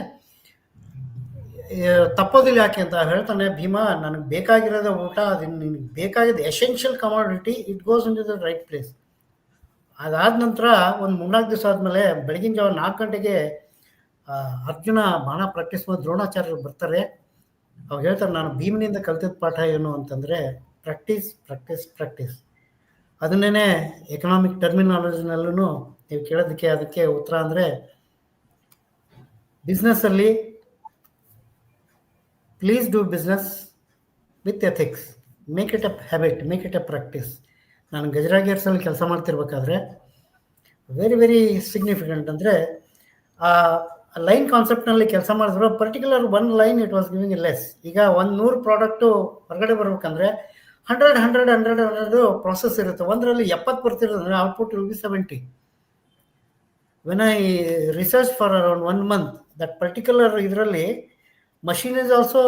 ತಪ್ಪೋದಿಲ್ಲ ಯಾಕೆ ಅಂತ ಹೇಳ್ತಾನೆ. ಭೀಮಾ, ನನಗೆ ಬೇಕಾಗಿರೋದ ಊಟ, ಅದು ನಿನಗೆ ಬೇಕಾಗಿದ್ದು essential commodity, it goes into the right place. ಅದಾದ ನಂತರ ಒಂದು 3-4 ದಿವಸ ಆದಮೇಲೆ ಬೆಳಗಿನ ಜಾವ 4 ಗಂಟೆಗೆ ಅರ್ಜುನ ಬಾಣ ಪ್ರಾಕ್ಟೀಸ್ ಮಾಡಿ ದ್ರೋಣಾಚಾರ್ಯರು ಬರ್ತಾರೆ. ಅವಾಗ ಹೇಳ್ತಾರೆ, ನಾನು ಭೀಮನಿಂದ ಕಲ್ತಿದ್ದ ಪಾಠ ಏನು ಅಂತಂದರೆ ಪ್ರಾಕ್ಟೀಸ್. ಅದನ್ನೇ ಎಕನಾಮಿಕ್ ಟರ್ಮಿನಾಲಜಿನಲ್ಲೂ ನೀವು ಕೇಳೋದಕ್ಕೆ ಅದಕ್ಕೆ ಉತ್ತರ ಅಂದರೆ, ಬಿಸ್ನೆಸ್ಸಲ್ಲಿ please do business with ethics, make it a habit, make it a practice. ನಾನು ಗಜರಾಗೇರ್ಸಲ್ಲಿ ಕೆಲಸ ಮಾಡ್ತಿರ್ಬೇಕಾದ್ರೆ ವೆರಿ ವೆರಿ ಸಿಗ್ನಿಫಿಕೆಂಟ್ ಅಂದರೆ, ಆ ಲೈನ್ ಕಾನ್ಸೆಪ್ಟ್ನಲ್ಲಿ ಕೆಲಸ ಮಾಡಿದ್ರು, particular one line it was giving less. ಈಗ 100 ಪ್ರಾಡಕ್ಟು ಹೊರಗಡೆ ಬರ್ಬೇಕಂದ್ರೆ 100 ಪ್ರಾಸೆಸ್ ಇರುತ್ತೆ. ಒಂದರಲ್ಲಿ 70 ಬರ್ತಿರೋದ್ರೆ output will be 70. When I research for around 1 month, that particular ಇದರಲ್ಲಿ machine is also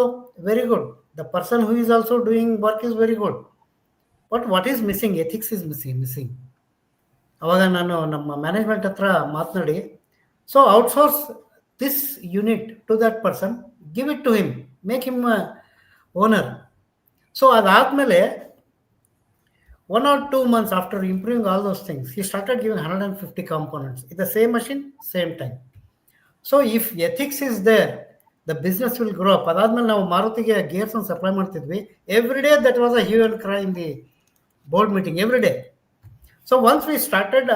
very good, the person who is also doing work is very good, but what is missing? Ethics is missing. ಅವಾಗ ನಾನು ನಮ್ಮ management ಹತ್ರ ಮಾತನಾಡಿ, so outsource this unit to that person, give it to him, make him owner. So ಅದಾದಮೇಲೆ 1 or 2 months after improving all those things, he started giving 150 components in the same machine, same time. So if ethics is there, the business will grow up. ಅದಾದ್ಮೇಲೆ ನಾವು ಮಾರುತಿಗೆ gears ಅನ್ನು supply ಮಾಡ್ತಿದ್ವಿ. Every day that was a hue and CRY in the board meeting, every day. So once we started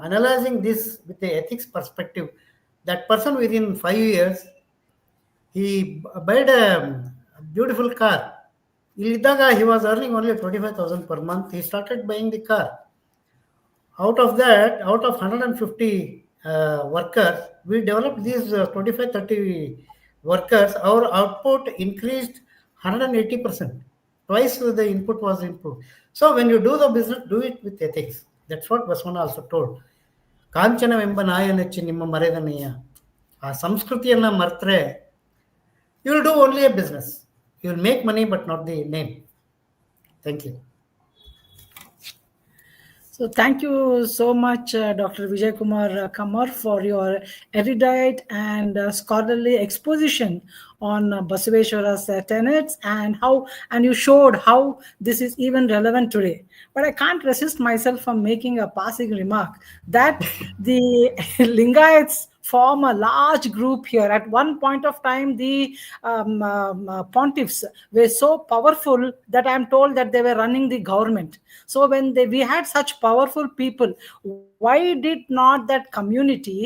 analysing this with the ethics perspective, that person with in 5 years he bought a beautiful car. ಇಲ್ಲಿದ್ದಾಗ he was earning only 25,000 per month. He started buying the car. Out of 150 workers, we developed these 25-30 workers. Our output increased 180%. Twice the input was improved. So when you do the business, do it with ethics. That's what Basaveshwara also told. ಕಾಂಚನವೆಂಬ ನಾಯನೆಚ್ಚಿ ನಿಮ್ಮ ಮರೆದನೆಯ. ಆ ಸಂಸ್ಕೃತಿಯನ್ನು ಮರೆತರೆ you will do only a business. You will make money but not the name. Thank you. So thank you so much, Dr. Vijayakumar Kammar, for your erudite and scholarly exposition on Basaveshwara's tenets, and you showed how this is even relevant today. But I can't resist myself from making a passing remark that the Lingayats form a large group here. At one point of time, the pontiffs were so powerful that I am told that they were running the government. So when we had such powerful people, why did not that community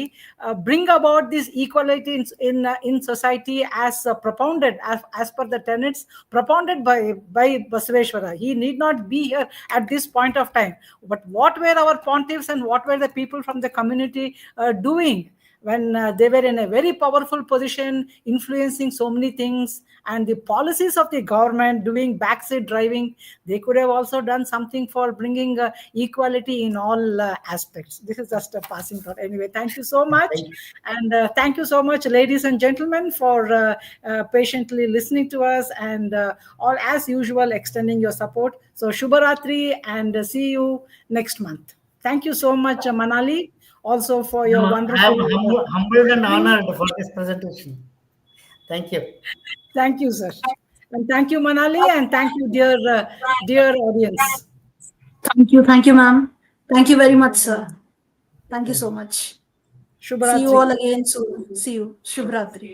bring about this equality in society as propounded as per the tenets propounded by Basaveshwara? He need not be here at this point of time. But what were our pontiffs and what were the people from the community doing when they were in a very powerful position, influencing so many things, and the policies of the government doing backseat driving? They could have also done something for bringing equality in all aspects. This is just a passing thought. Anyway, thank you so much. And thank you so much, ladies and gentlemen, for patiently listening to us, and all as usual extending your support. So Shubharatri, and see you next month. Thank you so much, Manali, also for your wonderful. I am humbled and honored for this presentation. Thank you. Thank you, sir. And thank you, Manali, and thank you, dear audience. Thank you, ma'am. Thank you very much, sir. Thank you so much. Shubharatri. See you all again soon. See you. Shubharatri.